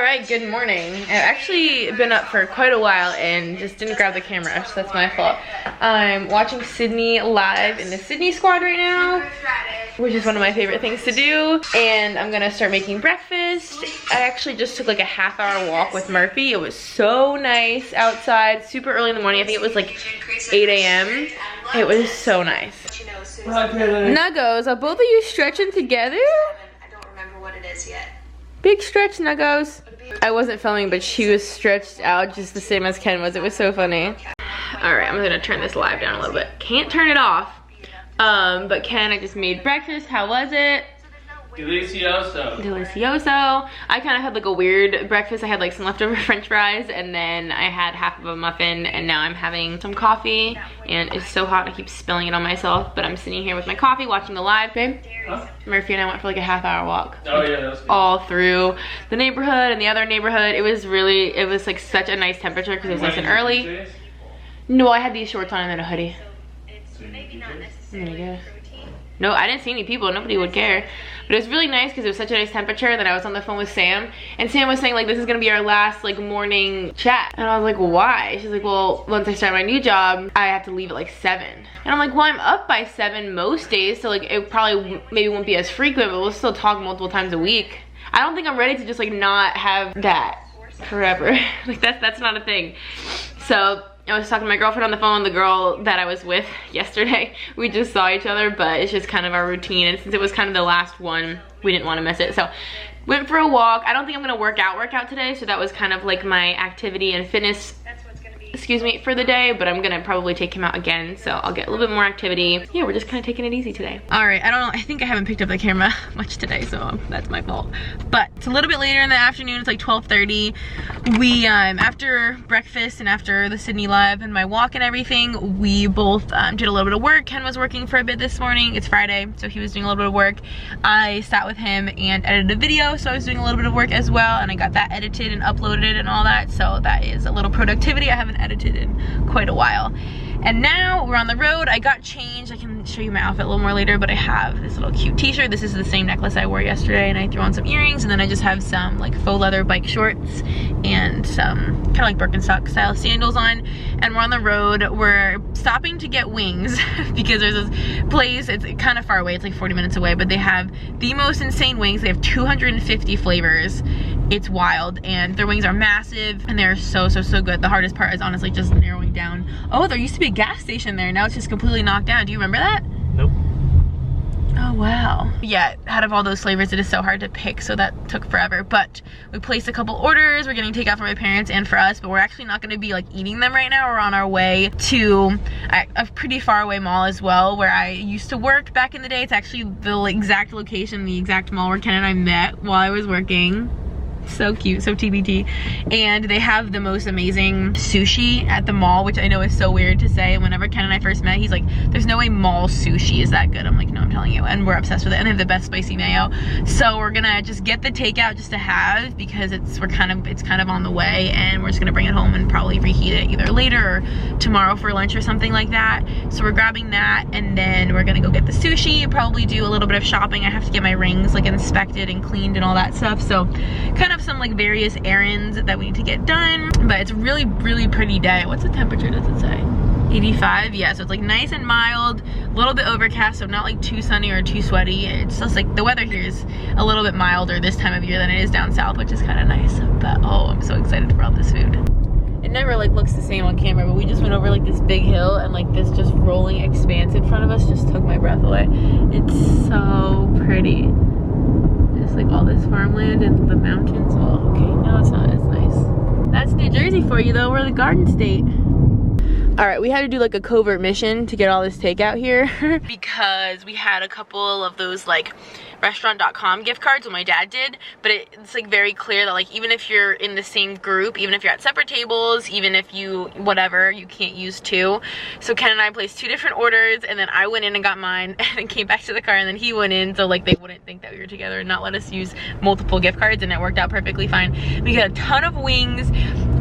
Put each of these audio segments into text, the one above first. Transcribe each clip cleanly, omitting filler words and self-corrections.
Alright, good morning. I've actually been up for quite a while and just didn't grab the camera, so that's my fault. I'm watching Sydney live in the Sydney squad right now, which is one of my favorite things to do. And I'm gonna start making breakfast. I actually just took like a half-hour walk with Murphy. It was so nice outside, super early in the morning. I think it was like 8 a.m. It was so nice. Nuggos, are both of you stretching together? I don't remember what it is yet. Big stretch, Nuggos. I wasn't filming, but she was stretched out just the same as Ken was. It was so funny. All right, I'm gonna turn this live down a little bit. Can't turn it off. But Ken, I just made breakfast. How was it? Delicioso. Delicioso. I kind of had like a weird breakfast. I had like some leftover french fries and then I had half of a muffin and now I'm having some coffee and it's so hot I keep spilling it on myself, but I'm sitting here with my coffee watching the live. Babe, huh? Murphy and I went for like a half-hour walk. Oh yeah, that was good. All through the neighborhood and the other neighborhood. It was like such a nice temperature because it was nice and early. No, I had these shorts on and then a hoodie. No, I didn't see any people. Nobody would care. But it was really nice because it was such a nice temperature that I was on the phone with Sam. And Sam was saying like, this is going to be our last like morning chat. And I was like, why? She's like, well, once I start my new job, I have to leave at like 7. And I'm like, well, I'm up by 7 most days. So like, it probably maybe won't be as frequent, but we'll still talk multiple times a week. I don't think I'm ready to just like not have that forever. Like that's not a thing. So I was talking to my girlfriend on the phone, the girl that I was with yesterday. We just saw each other, but it's just kind of our routine. And since it was kind of the last one, we didn't want to miss it. So went for a walk. I don't think I'm going to work out today. So that was kind of like my activity and fitness, excuse me, for the day. But I'm going to probably take him out again. So I'll get a little bit more activity. Yeah, we're just kind of taking it easy today. All right, I don't know. I think I haven't picked up the camera much today. So that's my fault. But it's a little bit later in the afternoon. It's like 12:30. We, after breakfast and after the Sydney live and my walk and everything, we both did a little bit of work. Ken was working for a bit this morning. It's Friday, so he was doing a little bit of work. I sat with him and edited a video, so I was doing a little bit of work as well, and I got that edited and uploaded and all that, so that is a little productivity I haven't edited in quite a while. And now we're on the road. I got changed. I can show you my outfit a little more later, but I have this little cute t-shirt. This is the same necklace I wore yesterday, and I threw on some earrings, and then I just have some like faux leather bike shorts and some kind of like Birkenstock style sandals on. And we're on the road. We're stopping to get wings because there's this place, it's kind of far away, it's like 40 minutes away, but they have the most insane wings. They have 250 flavors. It's wild, and their wings are massive and they're so good. The hardest part is honestly just narrowing down. Oh, there used to be a gas station there. Now it's just completely knocked down. Do you remember that? Nope. Oh wow. Yeah, out of all those flavors it is so hard to pick, so that took forever. But we placed a couple orders. We're getting takeout for my parents and for us, but we're actually not going to be like eating them right now. We're on our way to a pretty far away mall as well, where I used to work back in the day. It's actually the exact location, the exact mall where Ken and I met while I was working. So cute, so TBT. And they have the most amazing sushi at the mall, which I know is so weird to say. Whenever Ken and I first met, he's like, there's no way mall sushi is that good. I'm like, no, I'm telling you. And we're obsessed with it, and they have the best spicy mayo. So we're gonna just get the takeout just to have, because it's kind of on the way, and we're just gonna bring it home and probably reheat it either later or tomorrow for lunch or something like that. So we're grabbing that, and then we're gonna go get the sushi, probably do a little bit of shopping. I have to get my rings like inspected and cleaned and all that stuff. So kind of some like various errands that we need to get done. But it's really pretty day. What's the temperature, does it say? 85. Yeah, so it's like nice and mild, a little bit overcast, so not like too sunny or too sweaty. It's just like the weather here is a little bit milder this time of year than it is down south, which is kind of nice. But oh, I'm so excited for all this food. It never like looks the same on camera, but we just went over like this big hill, and like this just rolling expanse in front of us just took my breath away. It's so pretty. Like all this farmland and the mountains. Oh, okay, no, it's not as nice. That's New Jersey for you though. We're the Garden State. All right, we had to do like a covert mission to get all this takeout here because we had a couple of those like restaurant.com gift cards, what my dad did, but it's like very clear that like even if you're in the same group, even if you're at separate tables, even if you whatever, you can't use two. So Ken and I placed 2 different orders, and then I went in and got mine and then came back to the car, and then he went in, so like they wouldn't think that we were together and not let us use multiple gift cards, and it worked out perfectly fine. We got a ton of wings,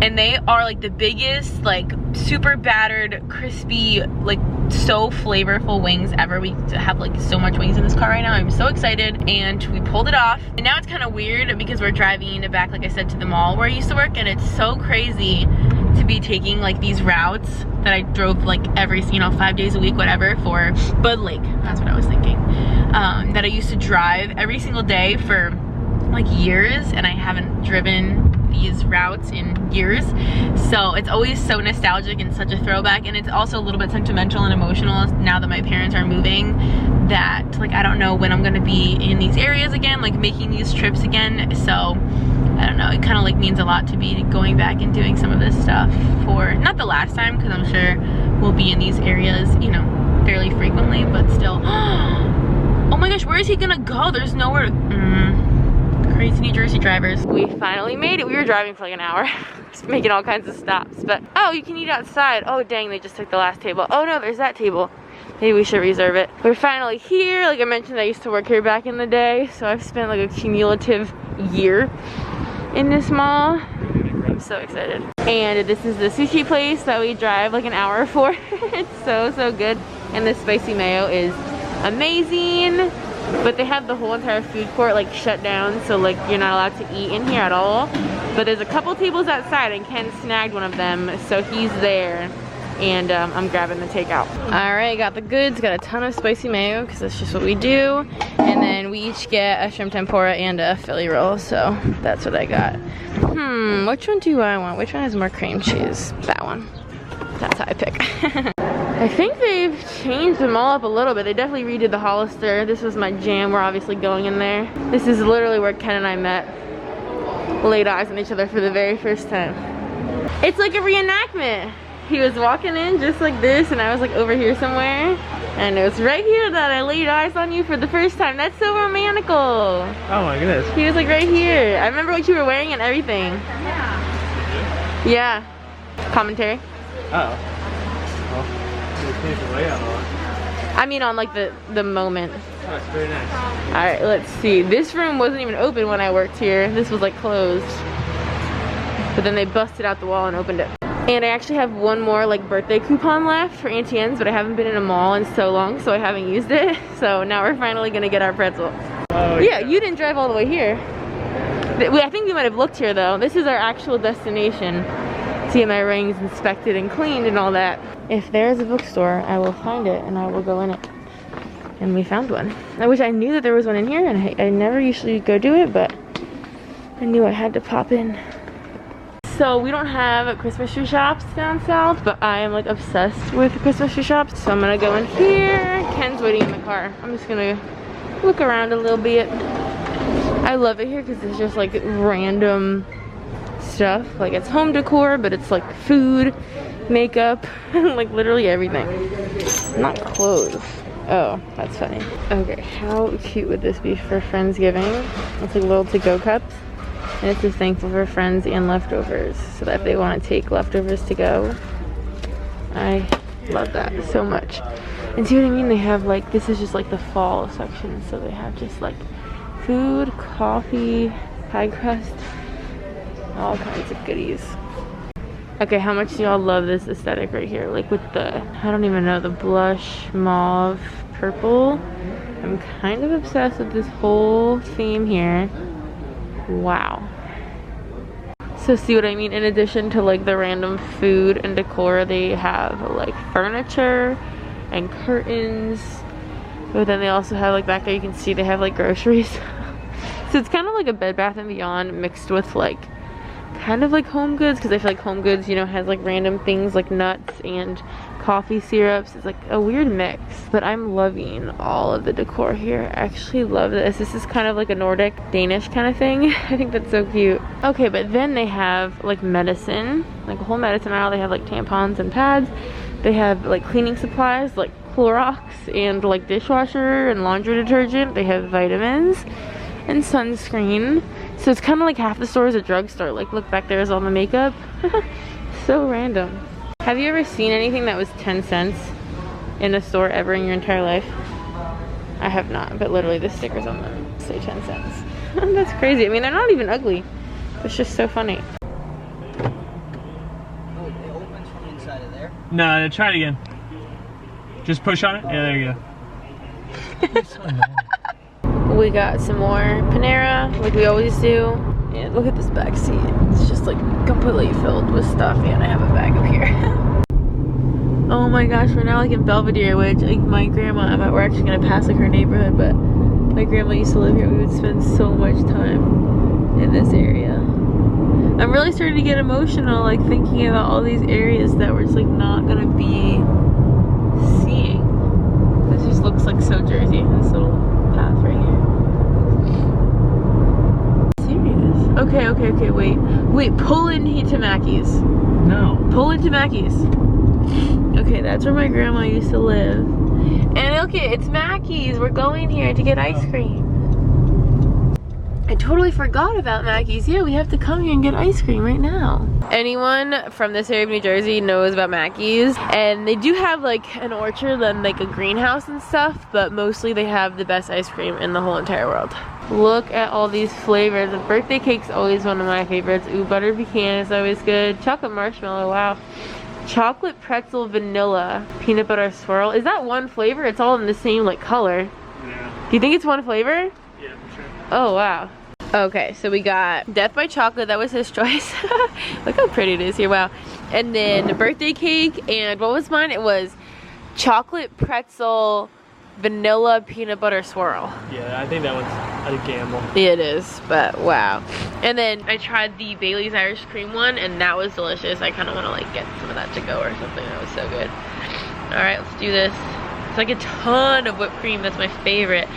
and they are like the biggest like super battered, crispy, like so flavorful wings ever. We have like so much wings in this car right now. I'm so excited, and we pulled it off. And now it's kind of weird because we're driving back, like I said, to the mall where I used to work, and it's so crazy to be taking like these routes that I drove like every, you know, 5 days a week, whatever, for Bud Lake. That's what I was thinking. That I used to drive every single day for like years, and I haven't driven these routes in years, so it's always so nostalgic and such a throwback. And it's also a little bit sentimental and emotional now that my parents are moving, that like I don't know when I'm gonna be in these areas again, like making these trips again. So I don't know, it kind of like means a lot to be going back and doing some of this stuff for not the last time, because I'm sure we'll be in these areas, you know, fairly frequently, but still. Oh my gosh, where is he gonna go? There's nowhere to, crazy New Jersey drivers. We finally made it. We were driving for like an hour, just making all kinds of stops. But oh, you can eat outside. Oh dang, they just took the last table. Oh no, there's that table. Maybe we should reserve it. We're finally here. Like I mentioned, I used to work here back in the day, so I've spent like a cumulative year in this mall. I'm so excited. And this is the sushi place that we drive like an hour for. It's so good. And the spicy mayo is amazing. But they have the whole entire food court like shut down, so like you're not allowed to eat in here at all. But there's a couple tables outside, and Ken snagged one of them, so he's there. And I'm grabbing the takeout. All right, got the goods, got a ton of spicy mayo because that's just what we do. And then we each get a shrimp tempura and a Philly roll, so that's what I got. Which one do I want? Which one has more cream cheese? That one. That's how I pick. I think they've changed them all up a little bit. They definitely redid the Hollister. This was my jam. We're obviously going in there. This is literally where Ken and I met. Laid eyes on each other for the very first time. It's like a reenactment. He was walking in just like this, and I was like over here somewhere. And it was right here that I laid eyes on you for the first time. That's so romantical. Oh my goodness. He was like right here. I remember what you were wearing and everything. Yeah. Commentary. Oh. I mean on like the moment. Oh, that's very nice. Alright, let's see. This room wasn't even open when I worked here. This was like closed. But then they busted out the wall and opened it. And I actually have one more like birthday coupon left for Auntie Anne's, but I haven't been in a mall in so long, so I haven't used it. So now we're finally gonna get our pretzel. Oh, yeah, you didn't drive all the way here. I think we might have looked here though. This is our actual destination. To get my rings inspected and cleaned and all that. If there's a bookstore, I will find it and I will go in it. And we found one. I wish I knew that there was one in here, and I never usually go do it, but I knew I had to pop in. So we don't have Christmas tree shops down south, but I am like obsessed with Christmas tree shops. So I'm gonna go in here. Ken's waiting in the car. I'm just gonna look around a little bit. I love it here because it's just like random stuff. Like it's home decor, but it's like food, makeup, like literally everything. Not clothes. Oh, that's funny. Okay, how cute would this be for Friendsgiving? It's like little to-go cups. And it says thankful for friends and leftovers, so that if they want to take leftovers to go. I love that so much. And see what I mean? They have like, this is just like the fall section, so they have just like food, coffee, pie crust, all kinds of goodies. Okay, how much do y'all love this aesthetic right here? Like with the, I don't even know, the blush, mauve, purple. I'm kind of obsessed with this whole theme here. Wow. So see what I mean? In addition to like the random food and decor, they have like furniture and curtains. But then they also have like back there, you can see they have like groceries. So it's kind of like a Bed Bath & Beyond mixed with like kind of like Home Goods, because I feel like Home Goods, you know, has like random things like nuts and coffee syrups. It's like a weird mix, but I'm loving all of the decor here. I actually love this. This is kind of like a Nordic Danish kind of thing. I think that's so cute. Okay, but then they have like medicine, like a whole medicine aisle. They have like tampons and pads. They have like cleaning supplies like Clorox and like dishwasher and laundry detergent. They have vitamins and sunscreen. So it's kind of like half the store is a drugstore. Like look, back there is all the makeup. So random. Have you ever seen anything that was 10 cents in a store ever in your entire life? I have not, but literally the stickers on them say 10 cents. That's crazy. I mean, they're not even ugly. It's just so funny. Oh, it opens from inside of No, try it again. Just push on it. Yeah, there you go. We got some more Panera, like we always do. And look at this back seat. It's just like completely filled with stuff. And I have a bag up here. Oh my gosh, we're now like in Belvedere, which like my grandma, we're actually gonna pass like her neighborhood, but my grandma used to live here. We would spend so much time in this area. I'm really starting to get emotional, like thinking about all these areas that we're just like not gonna be seeing. This just looks like so Jersey, this little path right here. Serious? Okay, wait, pull into Mackey's. No. Pull into Mackey's. Okay, that's where my grandma used to live. And okay, it's Mackey's. We're going here to get ice cream. I totally forgot about Mackey's. Yeah, we have to come here and get ice cream right now. Anyone from this area of New Jersey knows about Mackey's. And they do have like an orchard and like a greenhouse and stuff, but mostly they have the best ice cream in the whole entire world. Look at all these flavors. The birthday cake's always one of my favorites. Ooh, buttered pecan is always good. Chocolate marshmallow, wow. Chocolate pretzel vanilla peanut butter swirl. Is that one flavor? It's all in the same like color. Yeah. Do you think it's one flavor? Yeah, for sure. Oh wow. Okay, so we got Death by Chocolate. That was his choice. Look how pretty it is here. Wow. And then the birthday cake. And what was mine? It was chocolate pretzel vanilla peanut butter swirl. Yeah, I think that one's a gamble. Yeah, it is, but wow. And then I tried the Bailey's Irish Cream one, and that was delicious. I kind of want to like get some of that to go or something. That was so good. All right, let's do this. It's like a ton of whipped cream. That's my favorite.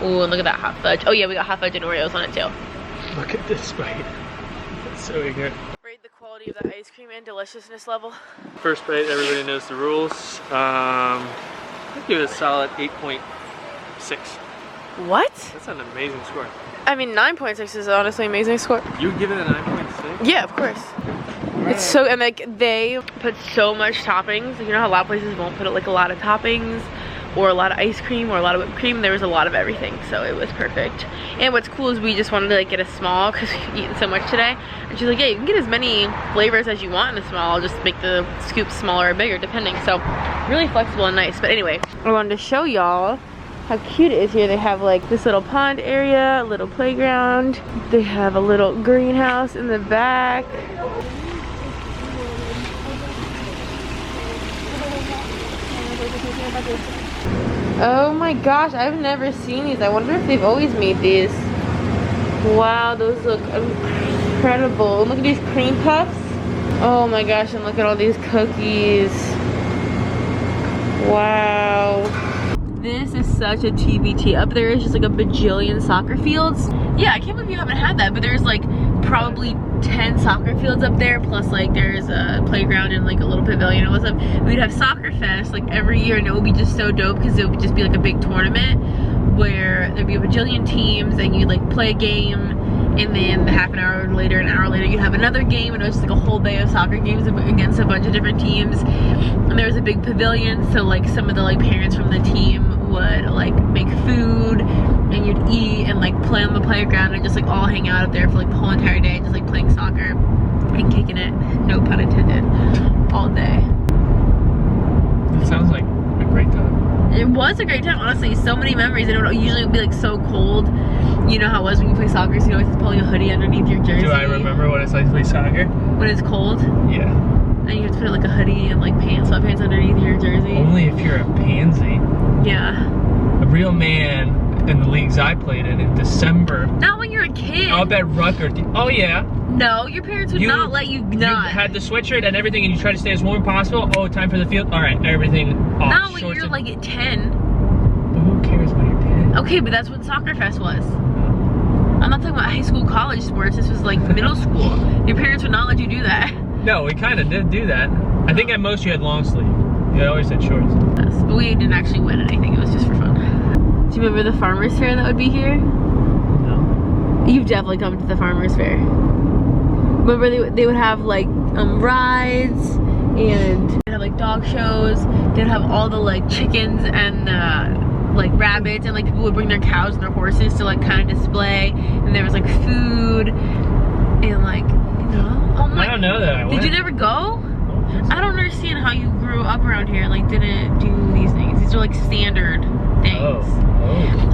Ooh, and look at that hot fudge. Oh yeah, we got hot fudge and Oreos on it too. Look at this bite. That's so ignorant. Rate the quality of the ice cream and deliciousness level. First bite, everybody knows the rules. I'd give it a solid 8.6. What? That's an amazing score. I mean, 9.6 is honestly an amazing score. You would give it a 9.6? Yeah, of course. Right. It's so, and like they put so much toppings. You know how a lot of places won't put like a lot of toppings or a lot of ice cream or a lot of whipped cream. There was a lot of everything, so it was perfect. And what's cool is we just wanted to like get a small because we've eaten so much today. And she's like, yeah, you can get as many flavors as you want in a small. I'll just make the scoop smaller or bigger depending. So really flexible and nice. But anyway, I wanted to show y'all how cute it is here. They have like this little pond area, a little playground. They have a little greenhouse in the back. Oh my gosh, I've never seen these. I wonder if they've always made these. Wow, those look incredible. And look at these cream puffs. Oh my gosh, and look at all these cookies. Wow. This is such a TBT. Up there is just like a bajillion soccer fields. Yeah, I can't believe you haven't had that, but there's like probably 10 soccer fields up there, plus like there's a playground and like a little pavilion. We'd have Soccer Fest like every year, and it would be just so dope because it would just be like a big tournament where there'd be a bajillion teams and you'd like play a game, and then half an hour later, you'd have another game, and it was just like a whole day of soccer games against a bunch of different teams. And there was a big pavilion, so like some of the like parents from the team would like make food, and you'd eat and like play on the playground and just like all hang out up there for like the whole entire day, just like playing soccer and kicking it, no pun intended, all day. It sounds like a great time. It was a great time, honestly. So many memories, and it would usually be like so cold. You know how it was when you play soccer, so you always pulling a hoodie underneath your jersey. Do I remember what it's like to play soccer? When it's cold? Yeah. And you have to put like a hoodie and like sweatpants underneath your jersey. Only if you're a pansy. Yeah. A real man in the leagues I played in December. Not when you're a kid. Up at Rutgers. Oh yeah. No, your parents would not let you not. You had the sweatshirt and everything, and you try to stay as warm as possible. Oh, time for the field. All right, everything off. Not when you're like at 10. But who cares when you're 10? Okay, but that's what Soccer Fest was. I'm not talking about high school, college sports. This was like middle school. Your parents would not let you do that. No, we kind of did do that. I think at most you had long sleeve. You always had shorts. Yes, but we didn't actually win anything. It was just for fun. Do you remember the farmer's fair that would be here? No. You've definitely come to the farmer's fair. Remember they would have like rides, and they'd have like dog shows. They'd have all the like chickens and like rabbits, and like people would bring their cows and their horses to like kind of display. And there was like food and like, you know. Oh my. I don't know that I went. Did you never go? I don't understand how you grew up around here, like didn't do these things. These are like standard things. Oh.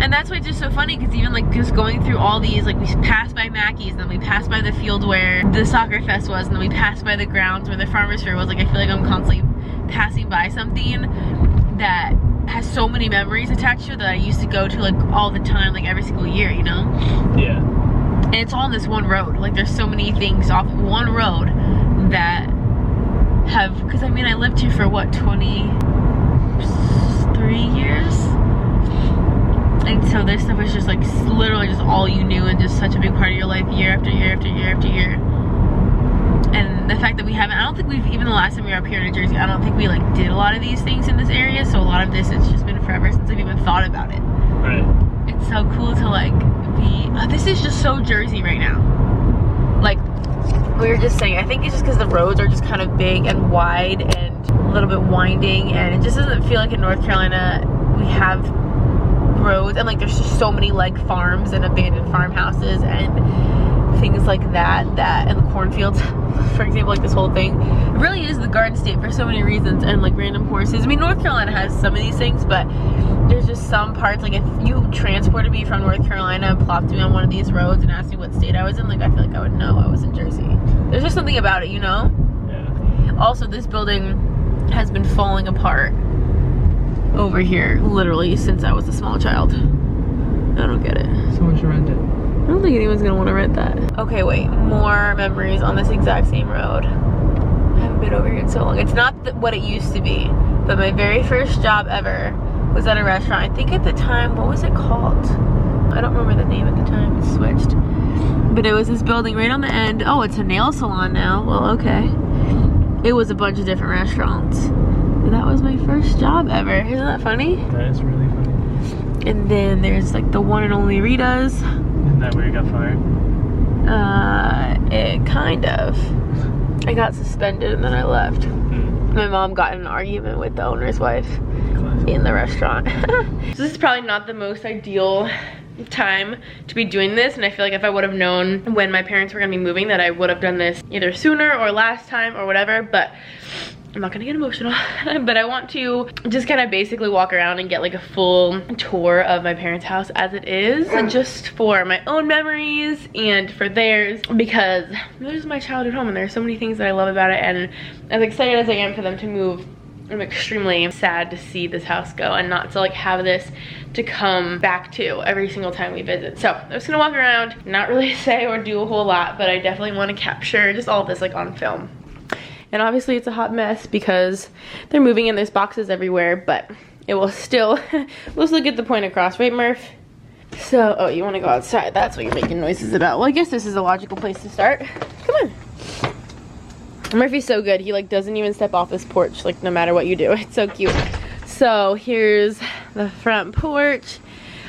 And that's why it's just so funny, because even like just going through all these, like we passed by Mackey's, and then we passed by the field where the soccer fest was, and then we passed by the grounds where the farmer's fair was. Like I feel like I'm constantly passing by something that has so many memories attached to it that I used to go to like all the time, like every single year, you know? Yeah. And it's all on this one road. Like there's so many things off of one road that have, because I mean I lived here for what, 23 years? And so this stuff was just like literally just all you knew, and just such a big part of your life year after year after year after year. And the fact that we haven't, I don't think we've, even the last time we were up here in New Jersey, I don't think we like did a lot of these things in this area. So a lot of this, it's just been forever since I've even thought about it. Right. It's so cool to like be, this is just so Jersey right now. Like we were just saying, I think it's just because the roads are just kind of big and wide and a little bit winding, and it just doesn't feel like in North Carolina we have roads, and like there's just so many like farms and abandoned farmhouses and things like that, and the cornfields, for example. Like this whole thing, it really is the Garden State for so many reasons, and like random horses. I mean, North Carolina has some of these things, but there's just some parts, like if you transported me from North Carolina and plopped me on one of these roads and asked me what state I was in, like I feel like I would know I was in Jersey. There's just something about it, you know? Yeah. Also, this building has been falling apart over here literally since I was a small child. I don't get it. Someone should rent it. I don't think anyone's gonna want to rent that. Okay, wait, more memories on this exact same road. I haven't been over here in so long. It's not what it used to be, but my very first job ever was at a restaurant. I think at the time, what was it called? I don't remember the name at the time, it switched. But it was this building right on the end. Oh, it's a nail salon now. Well, okay. It was a bunch of different restaurants. And that was my first job ever. Isn't that funny? That is really funny. And then there's like the one and only Rita's. Isn't that where you got fired? It kind of. I got suspended and then I left. My mom got in an argument with the owner's wife in the restaurant. So this is probably not the most ideal time to be doing this, and I feel like if I would have known when my parents were gonna be moving that I would have done this either sooner or last time or whatever, but I'm not gonna get emotional. But I want to just kind of basically walk around and get like a full tour of my parents' house as it is, just for my own memories and for theirs, because this is my childhood home and there's so many things that I love about it. And as excited as I am for them to move, I'm extremely sad to see this house go and not to like have this to come back to every single time we visit. So I'm just gonna walk around, not really say or do a whole lot, but I definitely want to capture just all of this like on film. And obviously it's a hot mess because they're moving and there's boxes everywhere, but it will still, we'll still get the point across, right Murph? So, oh, you want to go outside? That's what you're making noises about. Well, I guess this is a logical place to start. Come on. Murphy's so good. He like doesn't even step off this porch, like no matter what you do. It's so cute. So here's the front porch.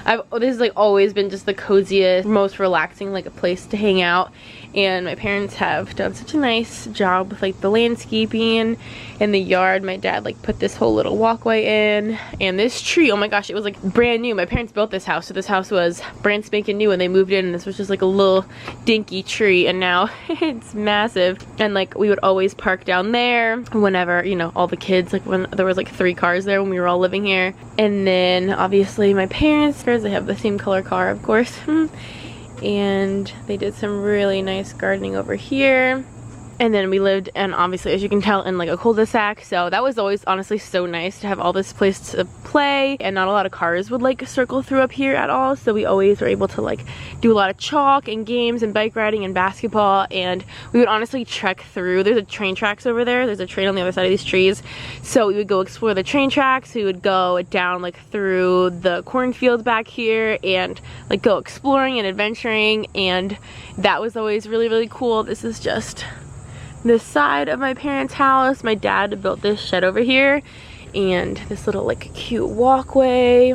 This has like always been just the coziest, most relaxing like a place to hang out, and my parents have done such a nice job with like the landscaping in the yard. My dad like put this whole little walkway in, and this tree, oh my gosh, it was like brand new. My parents built this house, so this house was brand spanking new when they moved in, and this was just like a little dinky tree, and now it's massive. And like we would always park down there whenever, you know, all the kids, like when there was like 3 cars there when we were all living here. And then obviously my parents, they have the same color car, of course. And they did some really nice gardening over here. And then we lived, and obviously as you can tell, in like a cul-de-sac, so that was always honestly so nice to have all this place to play, and not a lot of cars would like circle through up here at all, so we always were able to like do a lot of chalk and games and bike riding and basketball. And we would honestly trek through, there's a train tracks over there, there's a train on the other side of these trees, so we would go explore the train tracks. We would go down like through the cornfields back here and like go exploring and adventuring, and that was always really, really cool. This is just this side of my parents' house. My dad built this shed over here, and this little like cute walkway,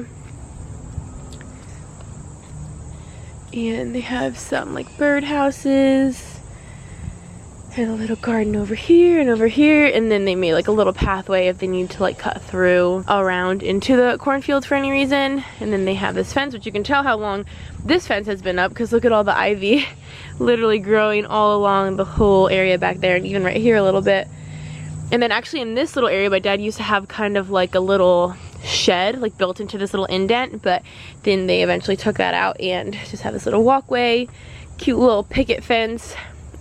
and they have some like bird houses and a little garden over here and over here, and then they made like a little pathway if they need to like cut through around into the cornfields for any reason. And then they have this fence, which you can tell how long this fence has been up because look at all the ivy literally growing all along the whole area back there, and even right here a little bit. And then actually in this little area, my dad used to have kind of like a little shed like built into this little indent, but then they eventually took that out and just have this little walkway, cute little picket fence,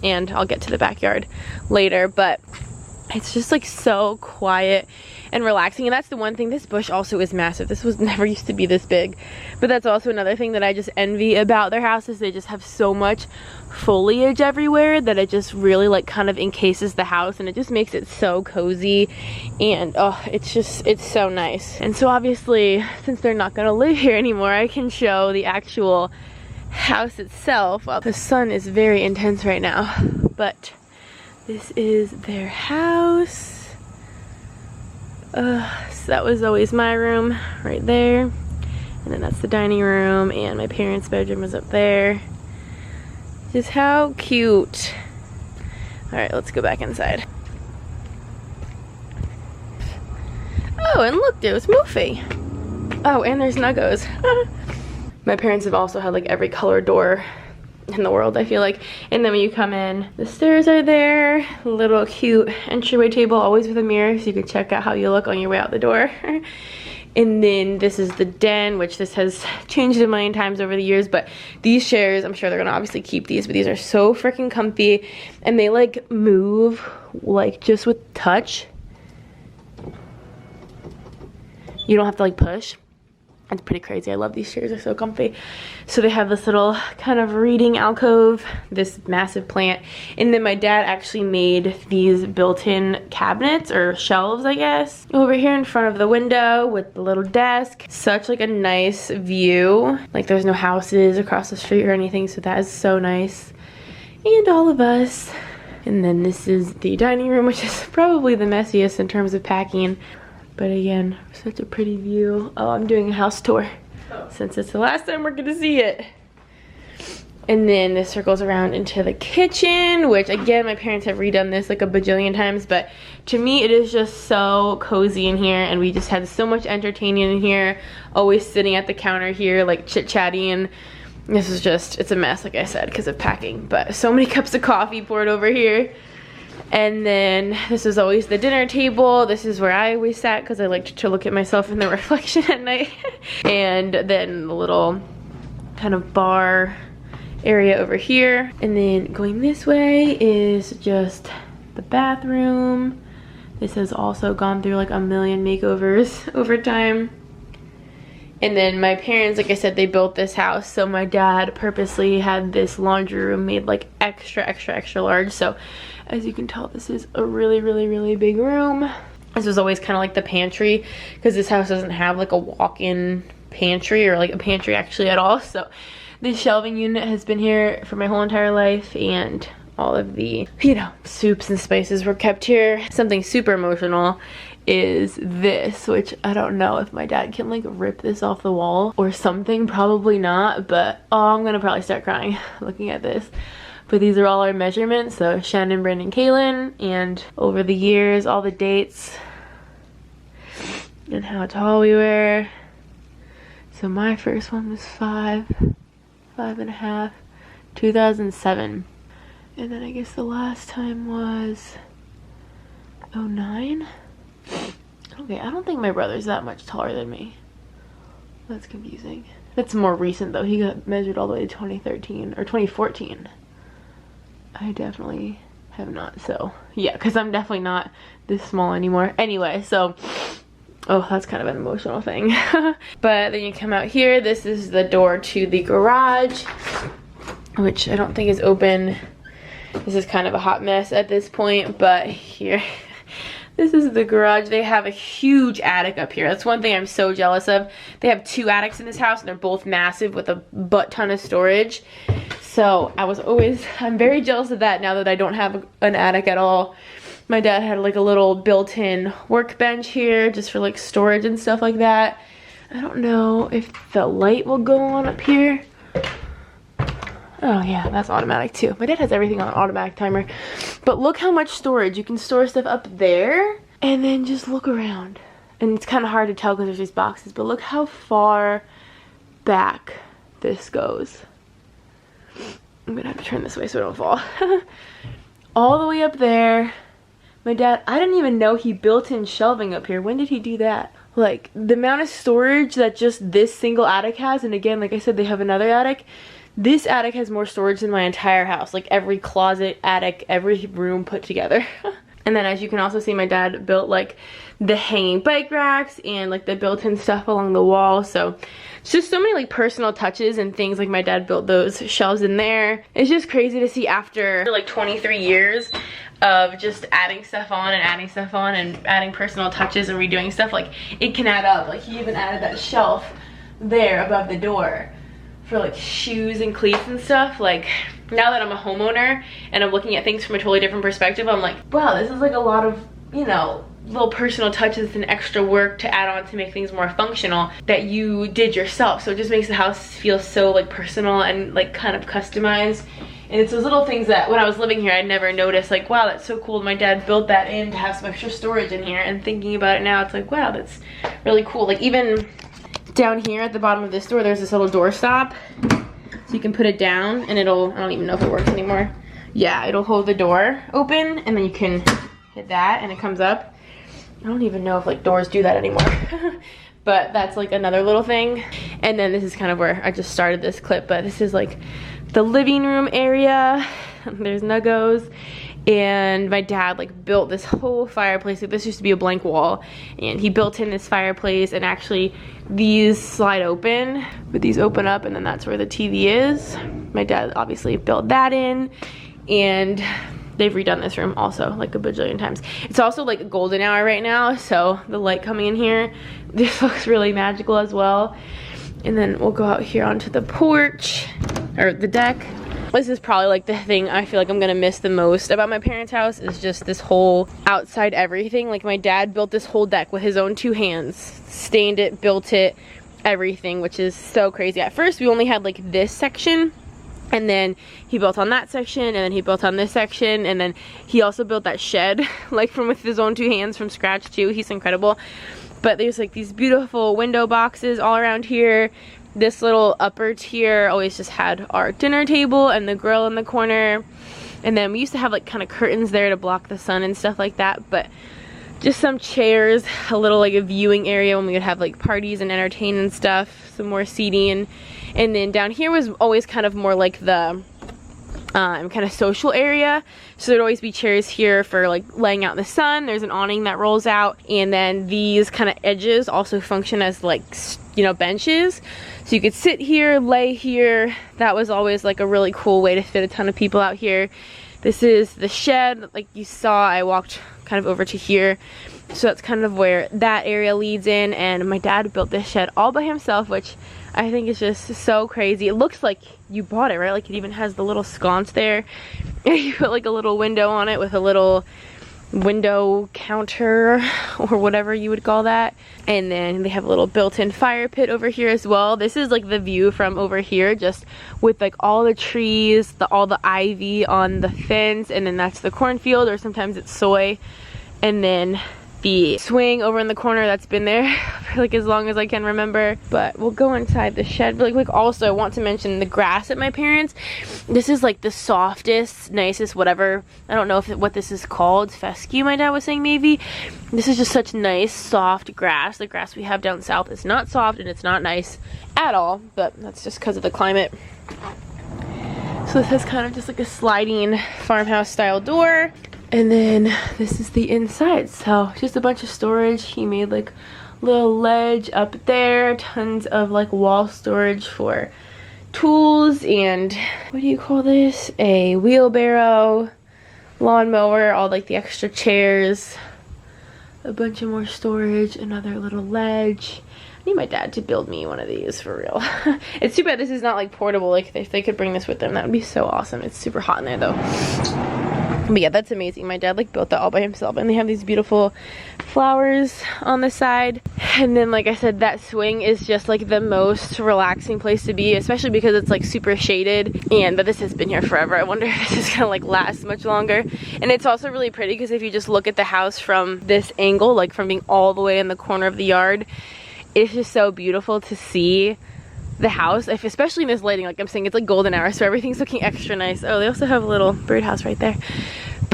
and I'll get to the backyard later, but it's just like so quiet and relaxing. And that's the one thing, this bush also is massive. This was never used to be this big, but that's also another thing that I just envy about their houses. They just have so much foliage everywhere that it just really like kind of encases the house, and it just makes it so cozy, and oh, it's so nice. And so obviously, since they're not gonna live here anymore, I can show the actual house itself. Well, the sun is very intense right now, but this is their house. So that was always my room right there, and then that's the dining room, and my parents' bedroom is up there. Just how cute. All right, let's go back inside. Oh, and look, there's Moofy. Oh, and there's Nuggos. My parents have also had like every color door in the world, I feel like. And then when you come in, the stairs are there, little cute entryway table, always with a mirror so you can check out how you look on your way out the door. And then this is the den, which this has changed a million times over the years, but these chairs, I'm sure they're gonna obviously keep these, but these are so freaking comfy, and they like move like just with touch. You don't have to like push. It's pretty crazy. I love these chairs, they're so comfy. So they have this little kind of reading alcove, this massive plant, and then my dad actually made these built-in cabinets or shelves, I guess, over here in front of the window with the little desk. Such like a nice view. Like there's no houses across the street or anything, so that is so nice. And all of us. And then this is the dining room, which is probably the messiest in terms of packing. But again, such a pretty view. Oh, I'm doing a house tour since it's the last time we're gonna see it. And then this circles around into the kitchen, which again, my parents have redone this like a bajillion times, but to me it is just so cozy in here, and we just had so much entertaining in here, always sitting at the counter here like chit-chatting. This is just, it's a mess like I said because of packing, but so many cups of coffee poured over here. And then this is always the dinner table. This is where I always sat because I liked to look at myself in the reflection at night. And then the little kind of bar area over here. And then going this way is just the bathroom. This has also gone through like a million makeovers over time. And then my parents, like I said, they built this house, so my dad purposely had this laundry room made like extra large. So as you can tell, this is a really big room. This was always kind of like the pantry, because this house doesn't have like a walk-in pantry or like a pantry actually at all. So this shelving unit has been here for my whole entire life, and all of the, you know, soups and spices were kept here. Something super emotional is this, which I don't know if my dad can like rip this off the wall or something, probably not, but oh, I'm gonna probably start crying looking at this. But these are all our measurements, so Shannon, Brandon, Kaylin, and over the years all the dates and how tall we were. So my first one was 5.5, 2007, and then I guess the last time was 2009. Okay, I don't think my brother's that much taller than me. That's confusing. That's more recent though. He got measured all the way to 2013 or 2014. I definitely have not. So yeah, because I'm definitely not this small anymore. Anyway, so oh, that's kind of an emotional thing. But then you come out here. This is the door to the garage, which I don't think is open. This is kind of a hot mess at this point, but here. This is the garage. They have a huge attic up here. That's one thing I'm so jealous of. They have 2 attics in this house, and they're both massive with a butt ton of storage. So I'm very jealous of that now that I don't have an attic at all. My dad had like a little built-in workbench here just for like storage and stuff like that. I don't know if the light will go on up here. Oh yeah, that's automatic too. My dad has everything on automatic timer. But look how much storage. You can store stuff up there and then just look around. And it's kind of hard to tell because there's these boxes, but look how far back this goes. I'm gonna have to turn this way so I don't fall. All the way up there, My dad, I didn't even know he built in shelving up here. When did he do that? Like, the amount of storage that just this single attic has, and again, like I said, they have another attic. This attic has more storage than my entire house. Like, every closet, attic, every room put together. And then as you can also see, my dad built like the hanging bike racks and like the built-in stuff along the wall. So it's just so many like personal touches and things. Like my dad built those shelves in there. It's just crazy to see after like 23 years of just adding stuff on and adding stuff on and adding personal touches and redoing stuff. Like it can add up. Like he even added that shelf there above the door for like shoes and cleats and stuff. Like now that I'm a homeowner and I'm looking at things from a totally different perspective, I'm like, wow, this is like a lot of, you know, little personal touches and extra work to add on to make things more functional that you did yourself. So it just makes the house feel so like personal and like kind of customized. And it's those little things that when I was living here I never noticed, like, wow, that's so cool, my dad built that in to have some extra storage in here. And thinking about it now, it's like, wow, that's really cool. Like even down here at the bottom of this door, there's this little door stop. So you can put it down and it'll, I don't even know if it works anymore. Yeah, it'll hold the door open and then you can hit that and it comes up. I don't even know if like doors do that anymore. But that's like another little thing. And then this is kind of where I just started this clip, but this is like the living room area. There's Nuggos. And my dad like built this whole fireplace. Like this used to be a blank wall, and he built in this fireplace, and actually these slide open, but these open up, and then that's where the TV is. My dad obviously built that in, and they've redone this room also like a bajillion times. It's also like a golden hour right now, so the light coming in here, this looks really magical as well. And then we'll go out here onto the porch, or the deck. This is probably like the thing I feel like I'm gonna miss the most about my parents' house, is just this whole outside everything. Like my dad built this whole deck with his own two hands, stained it, built it, everything, which is so crazy. At first we only had like this section, and then he built on that section, and then he built on this section, and then he also built that shed like from with his own two hands from scratch too. He's incredible. But there's like these beautiful window boxes all around here. This little upper tier always just had our dinner table and the grill in the corner. And then we used to have like kind of curtains there to block the sun and stuff like that. But just some chairs, a little like a viewing area when we would have like parties and entertain and stuff. Some more seating. And then down here was always kind of more like the kind of social area. So there'd always be chairs here for like laying out in the sun. There's an awning that rolls out. And then these kind of edges also function as like, you know, benches. So you could sit here, lay here. That was always like a really cool way to fit a ton of people out here. This is the shed. Like you saw, I walked kind of over to here. So that's kind of where that area leads in. And my dad built this shed all by himself, which I think is just so crazy. It looks like you bought it, right? Like it even has the little sconce there. And you put like a little window on it with a little window counter or whatever you would call that. And then they have a little built-in fire pit over here as well. This is like the view from over here, just with like all the trees, all the ivy on the fence, and then that's the cornfield, or sometimes it's soy. And then the swing over in the corner that's been there for like as long as I can remember. But we'll go inside the shed really quick. Also, I want to mention the grass at my parents'. This is like the softest, nicest, whatever. I don't know what this is called. Fescue, my dad was saying maybe. This is just such nice, soft grass. The grass we have down south is not soft and it's not nice at all, but that's just because of the climate. So this is kind of just like a sliding farmhouse style door. And then this is the inside, so just a bunch of storage. He made like a little ledge up there, tons of like wall storage for tools, and what do you call this? A wheelbarrow, lawnmower, all like the extra chairs, a bunch of more storage, another little ledge. I need my dad to build me one of these for real. It's too bad this is not like portable. Like if they could bring this with them, that would be so awesome. It's super hot in there though. But yeah, that's amazing. My dad like built that all by himself, and they have these beautiful flowers on the side. And then like I said, that swing is just like the most relaxing place to be, especially because it's like super shaded. But this has been here forever. I wonder if this is gonna like last much longer. And it's also really pretty because if you just look at the house from this angle, like from being all the way in the corner of the yard, it's just so beautiful to see the house, especially in this lighting. Like I'm saying, it's like golden hour, so everything's looking extra nice. Oh, they also have a little birdhouse right there.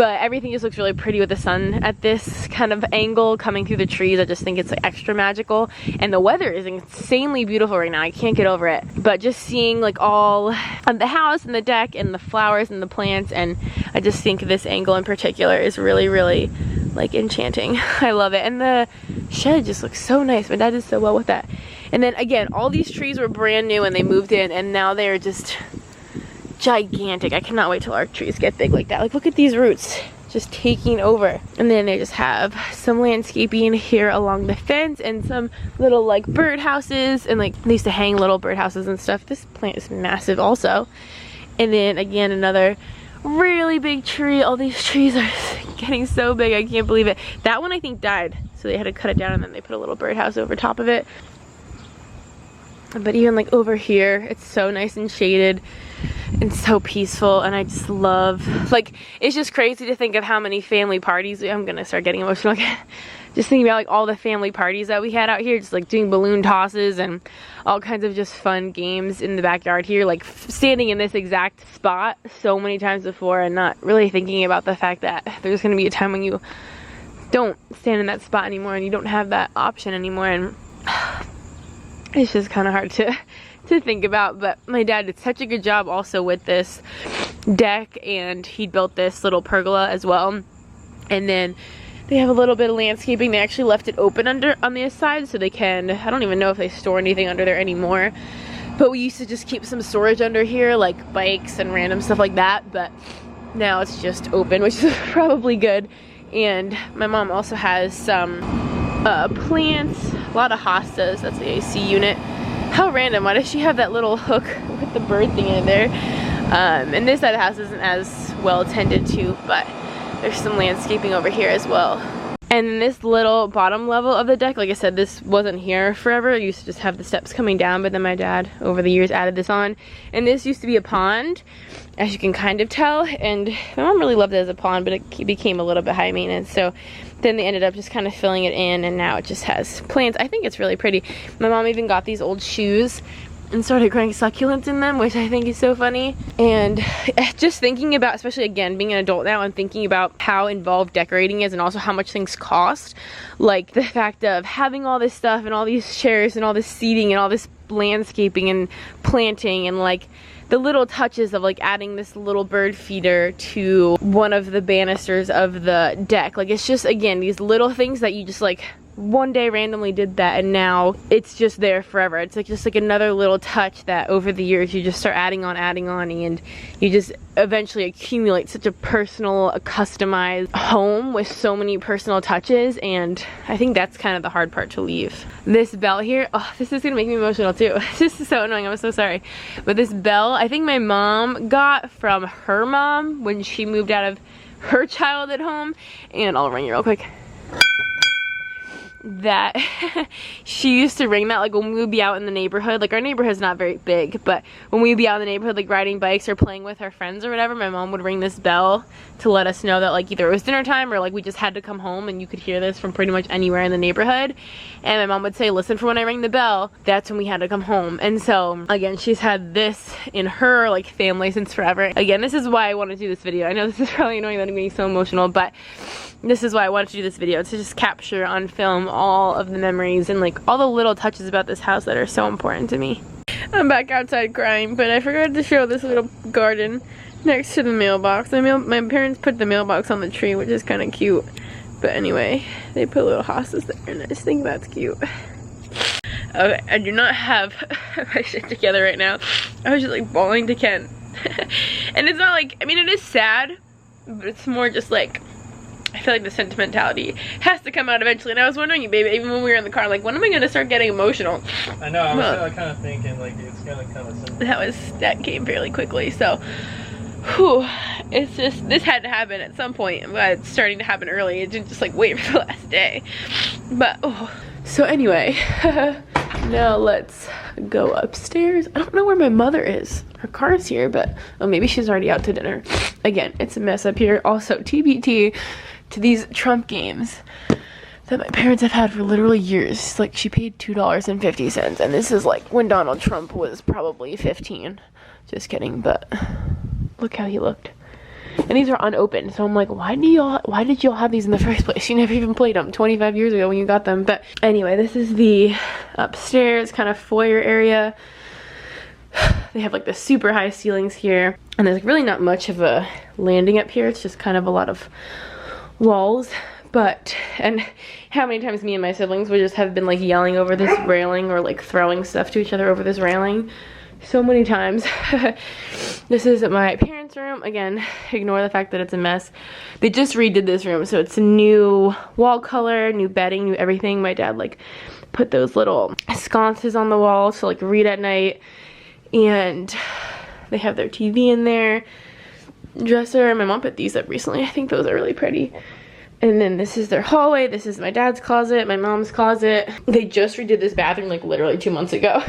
But everything just looks really pretty with the sun at this kind of angle coming through the trees. I just think it's like extra magical, and the weather is insanely beautiful right now. I can't get over it. But just seeing like all of the house and the deck and the flowers and the plants, and I just think this angle in particular is really, really like enchanting. I love it. And the shed just looks so nice. My dad did so well with that. And then again, all these trees were brand new when they moved in, and now they're just gigantic. I cannot wait till our trees get big like that. Like, look at these roots just taking over. And then they just have some landscaping here along the fence and some little like bird houses, and like they used to hang little bird houses and stuff. This plant is massive also. And then again, another really big tree. All these trees are getting so big, I can't believe it. That one I think died, so they had to cut it down, and then they put a little birdhouse over top of it. But even like over here, it's so nice and shaded and so peaceful, and I just love, like, it's just crazy to think of how many family parties, I'm gonna start getting emotional again. Just thinking about like all the family parties that we had out here, just like doing balloon tosses and all kinds of just fun games in the backyard here, like standing in this exact spot so many times before and not really thinking about the fact that there's gonna be a time when you don't stand in that spot anymore and you don't have that option anymore. And it's just kind of hard to think about. But my dad did such a good job also with this deck, and he built this little pergola as well. And then they have a little bit of landscaping. They actually left it open on the side so they can, I don't even know if they store anything under there anymore, but we used to just keep some storage under here, like bikes and random stuff like that, but now it's just open, which is probably good. And my mom also has some plants, a lot of hostas. That's the AC unit. How random. Why does she have that little hook with the bird thing in there? And this side of the house isn't as well tended to, but there's some landscaping over here as well. And this little bottom level of the deck, like I said, this wasn't here forever. It used to just have the steps coming down, but then my dad over the years added this on. And this used to be a pond, as you can kind of tell, and my mom really loved it as a pond, but it became a little bit high maintenance, so then they ended up just kind of filling it in, and now it just has plants. I think it's really pretty. My mom even got these old shoes and started growing succulents in them, which I think is so funny. And just thinking about, especially again being an adult now, and thinking about how involved decorating is and also how much things cost, like the fact of having all this stuff and all these chairs and all this seating and all this landscaping and planting, and like the little touches of like adding this little bird feeder to one of the banisters of the deck. Like, it's just, again, these little things that you just like one day randomly did that, and now it's just there forever. It's like just like another little touch that over the years you just start adding on, and you just eventually accumulate such a personal, a customized home with so many personal touches. And I think that's kind of the hard part to leave. This bell here, oh, this is gonna make me emotional too. This is so annoying, I'm so sorry. But this bell, I think my mom got from her mom when she moved out of her childhood home, and I'll ring it real quick. That she used to ring that like when we would be out in the neighborhood. Like, our neighborhood's not very big, but when we'd be out in the neighborhood like riding bikes or playing with our friends or whatever, my mom would ring this bell to let us know that like either it was dinner time or like we just had to come home, and you could hear this from pretty much anywhere in the neighborhood. And my mom would say, listen for when I ring the bell, that's when we had to come home. And so again, she's had this in her like family since forever. Again, this is why I want to do this video. I know this is probably annoying that I'm getting so emotional, but this is why I wanted to do this video, to just capture on film all of the memories and like all the little touches about this house that are so important to me. I'm back outside crying, but I forgot to show this little garden next to the mailbox. My parents put the mailbox on the tree, which is kind of cute. But anyway, they put little hostas there, and I just think that's cute. Okay, I do not have my shit together right now. I was just like bawling to Ken. And it's not like, I mean, it is sad, but it's more just like, I feel like the sentimentality has to come out eventually. And I was wondering, baby, even when we were in the car, like, when am I going to start getting emotional? I know, I was kind of thinking, like, it's going to kind of... That came fairly quickly, so... Whew, it's just, this had to happen at some point, but it's starting to happen early. It didn't just, like, wait for the last day. But, oh. So anyway, now let's go upstairs. I don't know where my mother is. Her car's here, but, oh, maybe she's already out to dinner. Again, it's a mess up here. Also, TBT to these Trump games that my parents have had for literally years. Like, she paid $2.50, and this is like when Donald Trump was probably 15. Just kidding, but look how he looked. And these are unopened. So I'm like, why did y'all have these in the first place? You never even played them 25 years ago when you got them. But anyway, this is the upstairs kind of foyer area. They have like the super high ceilings here. And there's like really not much of a landing up here. It's just kind of a lot of walls. But, and how many times me and my siblings would just have been like yelling over this railing or like throwing stuff to each other over this railing. So many times. This is my parents' room. Again, ignore the fact that it's a mess. They just redid this room, so it's a new wall color, new bedding, new everything. My dad like put those little sconces on the wall to like read at night. And they have their TV in there. Dresser. My mom put these up recently. I think those are really pretty. And then this is their hallway. This is my dad's closet, my mom's closet. They just redid this bathroom like literally 2 months ago.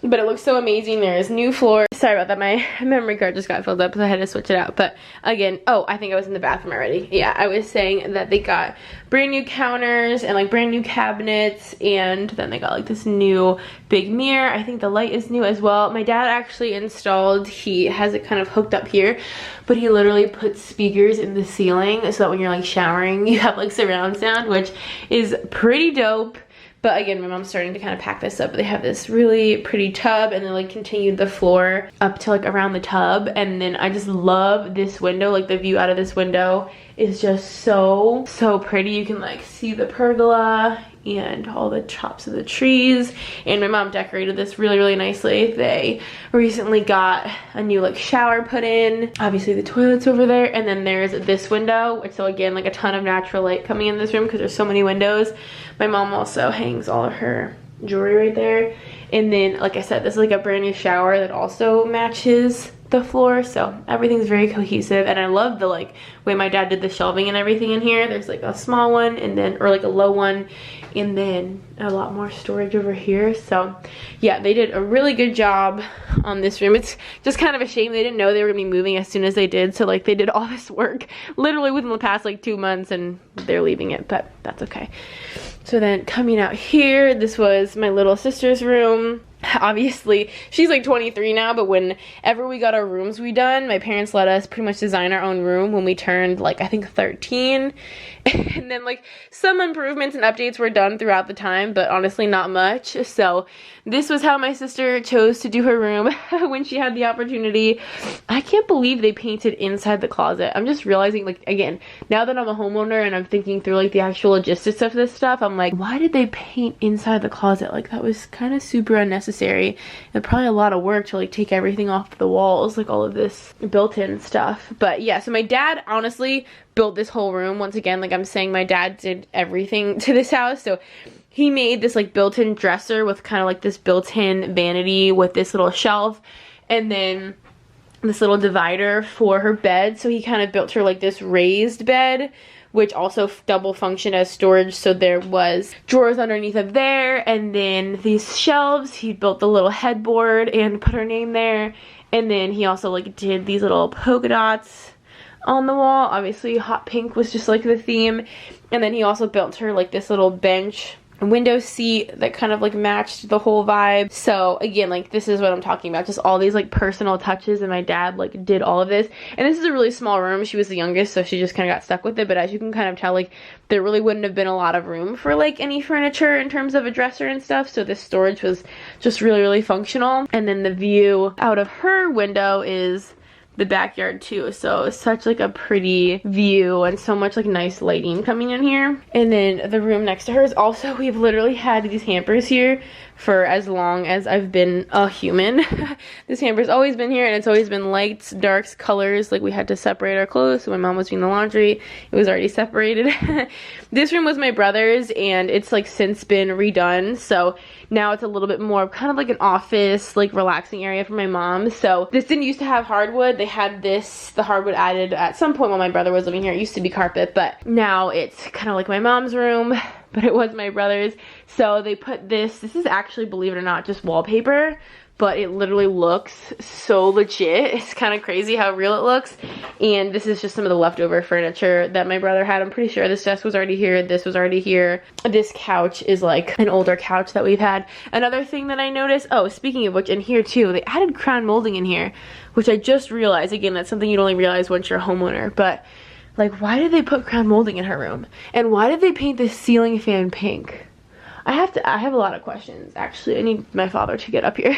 But it looks so amazing. There is new floor. Sorry about that. My memory card just got filled up, so I had to switch it out. But again, oh, I think I was in the bathroom already. Yeah, I was saying that they got brand new counters and like brand new cabinets. And then they got like this new big mirror. I think the light is new as well. My dad actually installed, he has it kind of hooked up here, but he literally put speakers in the ceiling so that when you're like showering, you have like surround sound, which is pretty dope. But again, my mom's starting to kind of pack this up. They have this really pretty tub, and then like continued the floor up to like around the tub. And then I just love this window. Like the view out of this window is just so pretty. You can like see the pergola and all the tops of the trees. And my mom decorated this really nicely. They recently got a new like shower put in. Obviously the toilet's over there, and then there's this window, which, so again, like a ton of natural light coming in this room because there's so many windows. My mom also hangs all of her jewelry right there. And then, like I said, this is like a brand new shower that also matches the floor, so everything's very cohesive. And I love the like way my dad did the shelving and everything in here. There's like a small one, and then, or like a low one, and then a lot more storage over here. So yeah, they did a really good job on this room. It's just kind of a shame they didn't know they were gonna be moving as soon as they did, so like they did all this work literally within the past like 2 months, and they're leaving it, but that's okay. So then coming out here, this was my little sister's room. Obviously, she's like 23 now, but whenever we got our rooms redone, my parents let us pretty much design our own room when we turned like, I think 13. And then like some improvements and updates were done throughout the time, but honestly not much. So this was how my sister chose to do her room when she had the opportunity. I can't believe they painted inside the closet. I'm just realizing, like, again, now that I'm a homeowner and I'm thinking through like the actual logistics of this stuff, I'm like, why did they paint inside the closet? Like, that was kind of super unnecessary and probably a lot of work to like take everything off the walls, like all of this built-in stuff. But yeah, so my dad honestly built this whole room. Once again, like I'm saying, my dad did everything to this house. So he made this like built-in dresser with kind of like this built-in vanity with this little shelf, and then this little divider for her bed. So he kind of built her like this raised bed, which also double functioned as storage. So there was drawers underneath of there, and then these shelves. He built the little headboard and put her name there. And then he also like did these little polka dots on the wall. Obviously hot pink was just like the theme. And then he also built her like this little bench window seat that kind of like matched the whole vibe. So again, like this is what I'm talking about, just all these like personal touches, and my dad like did all of this. And this is a really small room. She was the youngest, so she just kind of got stuck with it. But as you can kind of tell, like there really wouldn't have been a lot of room for like any furniture in terms of a dresser and stuff, so this storage was just really functional. And then the view out of her window is the backyard too, so it's such like a pretty view and so much like nice lighting coming in here. And then the room next to her is also, we've literally had these hampers here for as long as I've been a human. This hamper's always been here, and it's always been lights, darks, colors. Like we had to separate our clothes, so my mom was doing the laundry, it was already separated. This room was my brother's, and it's like since been redone, so now it's a little bit more kind of like an office, like relaxing area for my mom. So this didn't used to have hardwood. They had this, the hardwood added at some point when my brother was living here. It used to be carpet, but now it's kind of like my mom's room, but it was my brother's. So they put this is actually, believe it or not, just wallpaper, but it literally looks so legit. It's kind of crazy how real it looks. And this is just some of the leftover furniture that my brother had. I'm pretty sure this desk was already here. This was already here. This couch is like an older couch that we've had. Another thing that I noticed, oh, speaking of which, in here too, they added crown molding in here, which I just realized. Again, that's something you'd only realize once you're a homeowner, but like, why did they put crown molding in her room? And why did they paint the ceiling fan pink? I have a lot of questions, actually. I need my father to get up here.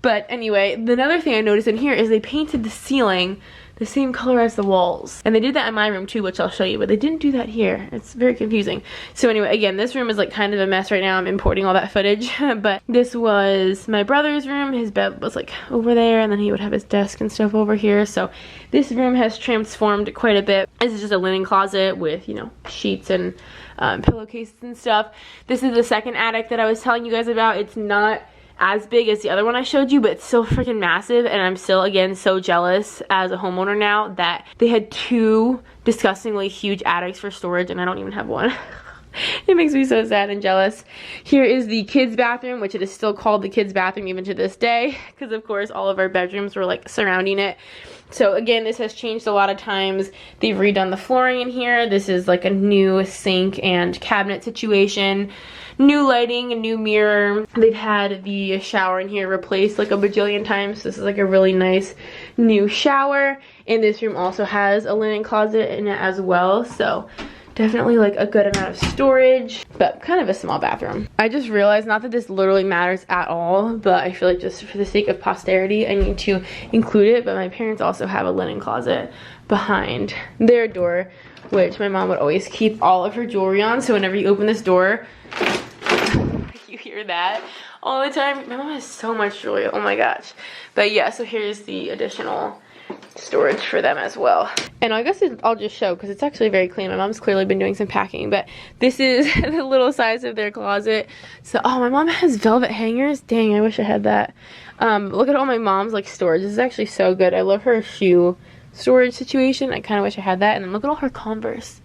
But anyway, another thing I noticed in here is they painted the ceiling the same color as the walls. And they did that in my room too, which I'll show you, but they didn't do that here. It's very confusing. So anyway, again, this room is like kind of a mess right now. I'm importing all that footage. But this was my brother's room. His bed was like over there, and then he would have his desk and stuff over here. So this room has transformed quite a bit. This is just a linen closet with, you know, sheets and pillowcases and stuff. This is the second attic that I was telling you guys about. It's not as big as the other one I showed you, but it's still freaking massive, and I'm still, again, so jealous as a homeowner now that they had 2 disgustingly huge attics for storage, and I don't even have one. It makes me so sad and jealous. Here is the kids' bathroom, which it is still called the kids' bathroom even to this day, because of course all of our bedrooms were like surrounding it. So again, this has changed a lot of times. They've redone the flooring in here. This is like a new sink and cabinet situation. New lighting, a new mirror. They've had the shower in here replaced like a bajillion times. This is like a really nice new shower. And this room also has a linen closet in it as well. So definitely like a good amount of storage, but kind of a small bathroom. I just realized, not that this literally matters at all, but I feel like just for the sake of posterity, I need to include it. But my parents also have a linen closet behind their door, which my mom would always keep all of her jewelry on. So whenever you open this door, you hear that all the time. My mom has so much jewelry, oh my gosh. But yeah, so here's the additional storage for them as well. And I guess I'll just show, because it's actually very clean. My mom's clearly been doing some packing, but this is the little size of their closet. So, oh, my mom has velvet hangers. Dang, I wish I had that. Look at all my mom's like storage. This is actually so good. I love her shoe storage situation. I kind of wish I had that. And then look at all her Converse.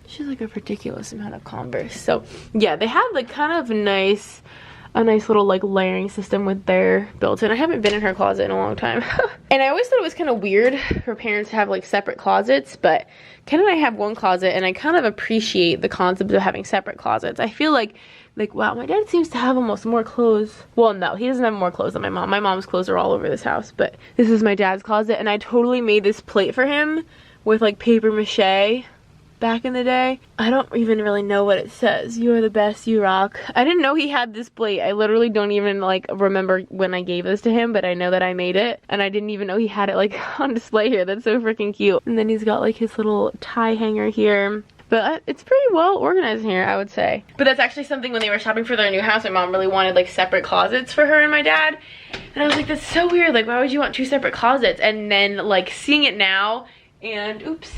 She has like a ridiculous amount of Converse. So yeah, they have like kind of a nice little like layering system with their built-in. I haven't been in her closet in a long time. And I always thought it was kind of weird for parents to have like separate closets, but Ken and I have one closet, and I kind of appreciate the concept of having separate closets. I feel like wow, my dad seems to have almost more clothes. Well, no, he doesn't have more clothes than my mom. My mom's clothes are all over this house, but this is my dad's closet, and I totally made this plate for him with like paper mache back in the day. I don't even really know what it says. You are the best, you rock. I didn't know he had this plate. I literally don't even like remember when I gave this to him, but I know that I made it, and I didn't even know he had it like on display here. That's so freaking cute. And then he's got like his little tie hanger here. But it's pretty well organized here, I would say. But that's actually something, when they were shopping for their new house, my mom really wanted like separate closets for her and my dad. And I was like, that's so weird. Like, why would you want 2 separate closets? And then like seeing it now, and oops,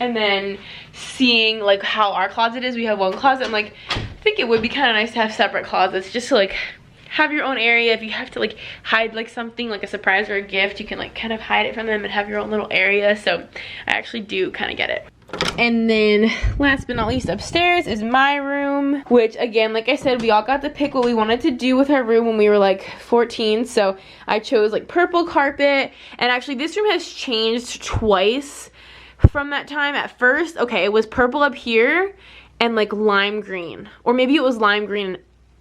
and then seeing like how our closet is, we have one closet. I'm like, I think it would be kind of nice to have separate closets, just to like have your own area. If you have to like hide like something, like a surprise or a gift, you can like kind of hide it from them and have your own little area. So I actually do kind of get it. And then last but not least, upstairs is my room, which again, like I said, we all got to pick what we wanted to do with our room when we were like 14. So I chose like purple carpet, and actually this room has changed twice from that time. At first, okay, it was purple up here and like lime green, or maybe it was lime green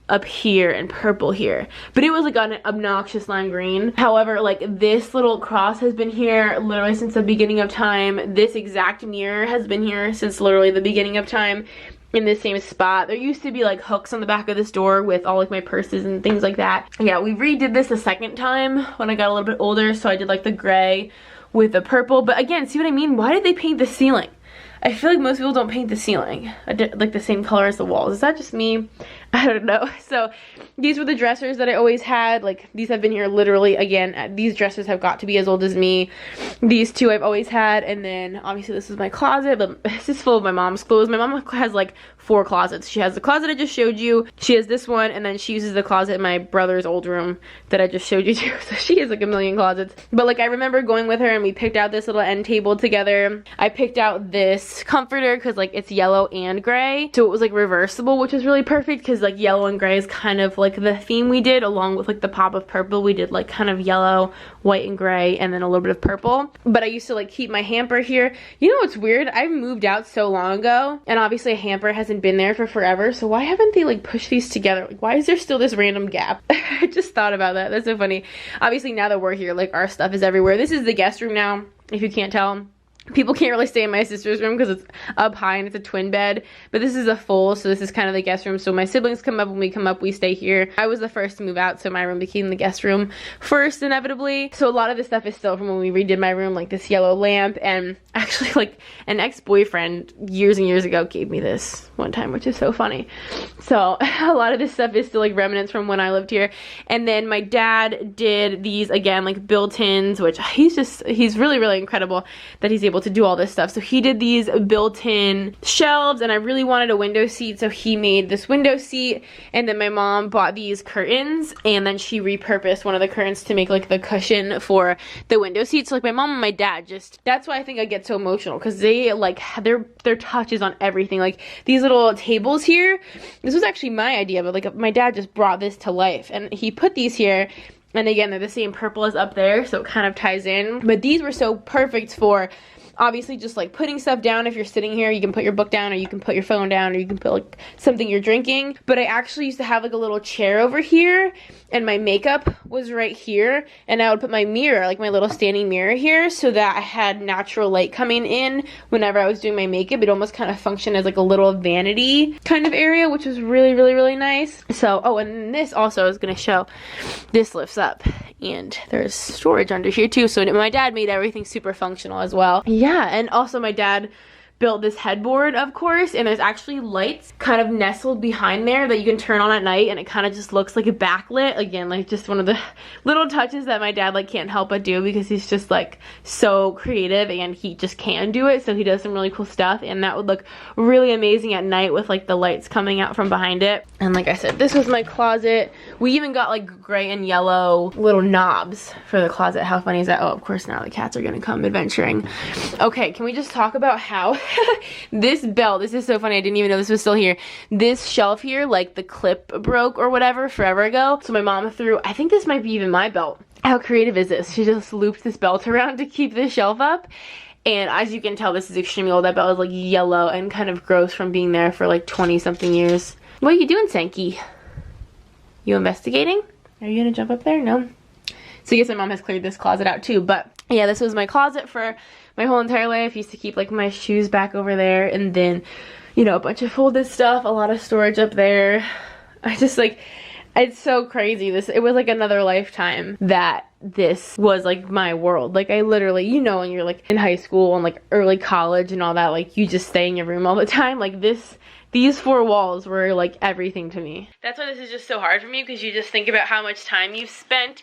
up here and purple here, but it was like an obnoxious lime green. However, like this little cross has been here literally since the beginning of time. This exact mirror has been here since literally the beginning of time, in the same spot. There used to be like hooks on the back of this door with all like my purses and things like that. Yeah, we redid this a second time when I got a little bit older, so I did like the gray with the purple. But again, see what I mean? Why did they paint the ceiling? I feel like most people don't paint the ceiling like the same color as the walls. Is that just me? I don't know. So these were the dressers that I always had. Like, these have been here literally, again, these dressers have got to be as old as me. These 2 I've always had. And then obviously this is my closet, but this is full of my mom's clothes. My mom has like 4 closets. She has the closet I just showed you, she has this one, and then she uses the closet in my brother's old room that I just showed you too. So she has like a million closets. But like, I remember going with her and we picked out this little end table together. I picked out this this comforter because like it's yellow and gray, so it was like reversible, which was really perfect because like yellow and gray is kind of like the theme we did, along with like the pop of purple. We did like kind of yellow, white, and gray, and then a little bit of purple. But I used to like keep my hamper here. You know what's weird? I moved out so long ago, and obviously a hamper hasn't been there for forever, so why haven't they like pushed these together? Like, why is there still this random gap? I just thought about that. That's so funny. Obviously now that we're here, like our stuff is everywhere. This is the guest room now, if you can't tell. People can't really stay in my sister's room because it's up high and it's a twin bed, but this is a full, so this is kind of the guest room. So my siblings come up, when we come up, we stay here. I was the first to move out, so my room became the guest room first, inevitably. So a lot of this stuff is still from when we redid my room, like this yellow lamp, and actually like an ex-boyfriend years and years ago gave me this one time, which is so funny. So a lot of this stuff is still like remnants from when I lived here. And then my dad did these, again, like built-ins, which he's really, really incredible that he's able to do all this stuff. So he did these built-in shelves, and I really wanted a window seat, so he made this window seat. And then my mom bought these curtains, and then she repurposed one of the curtains to make like the cushion for the window seat. So like my mom and my dad just, that's why I think I get so emotional, because they like their touches on everything. Like these little tables here, this was actually my idea, but like my dad just brought this to life, and he put these here. And again, they're the same purple as up there, so it kind of ties in. But these were so perfect for obviously just like putting stuff down. If you're sitting here, you can put your book down, or you can put your phone down, or you can put like something you're drinking. But I actually used to have like a little chair over here, and my makeup was right here, and I would put my mirror, like my little standing mirror here, so that I had natural light coming in whenever I was doing my makeup. It almost kind of functioned as like a little vanity kind of area, which was really, really, really nice. So, oh, and this also I was gonna show, this lifts up, and there's storage under here too. So my dad made everything super functional as well. Yeah, and also my dad built this headboard, of course, and there's actually lights kind of nestled behind there that you can turn on at night, and it kind of just looks like a backlit. Again, like just one of the little touches that my dad like can't help but do, because he's just like so creative and he just can do it. So he does some really cool stuff, and that would look really amazing at night with like the lights coming out from behind it. And like I said, this was my closet. We even got like gray and yellow little knobs for the closet. How funny is that? Oh, of course now the cats are gonna come adventuring. Okay, can we just talk about how this belt, this is so funny, I didn't even know this was still here. This shelf here, like the clip broke or whatever forever ago, so my mom threw, I think this might be even my belt. How creative is this? She just looped this belt around to keep this shelf up. And as you can tell, this is extremely old. That belt is like yellow and kind of gross from being there for like 20 something years. What are you doing, Sankey? You investigating? Are you gonna jump up there? No. So I guess my mom has cleared this closet out too. But yeah, this was my closet for my whole entire life. I used to keep like my shoes back over there, and then, you know, a bunch of folded stuff, a lot of storage up there. I just like, it's so crazy. It was like another lifetime that this was like my world. Like I literally, you know, when you're like in high school and like early college and all that, like you just stay in your room all the time. Like these four walls were like everything to me. That's why this is just so hard for me, because you just think about how much time you've spent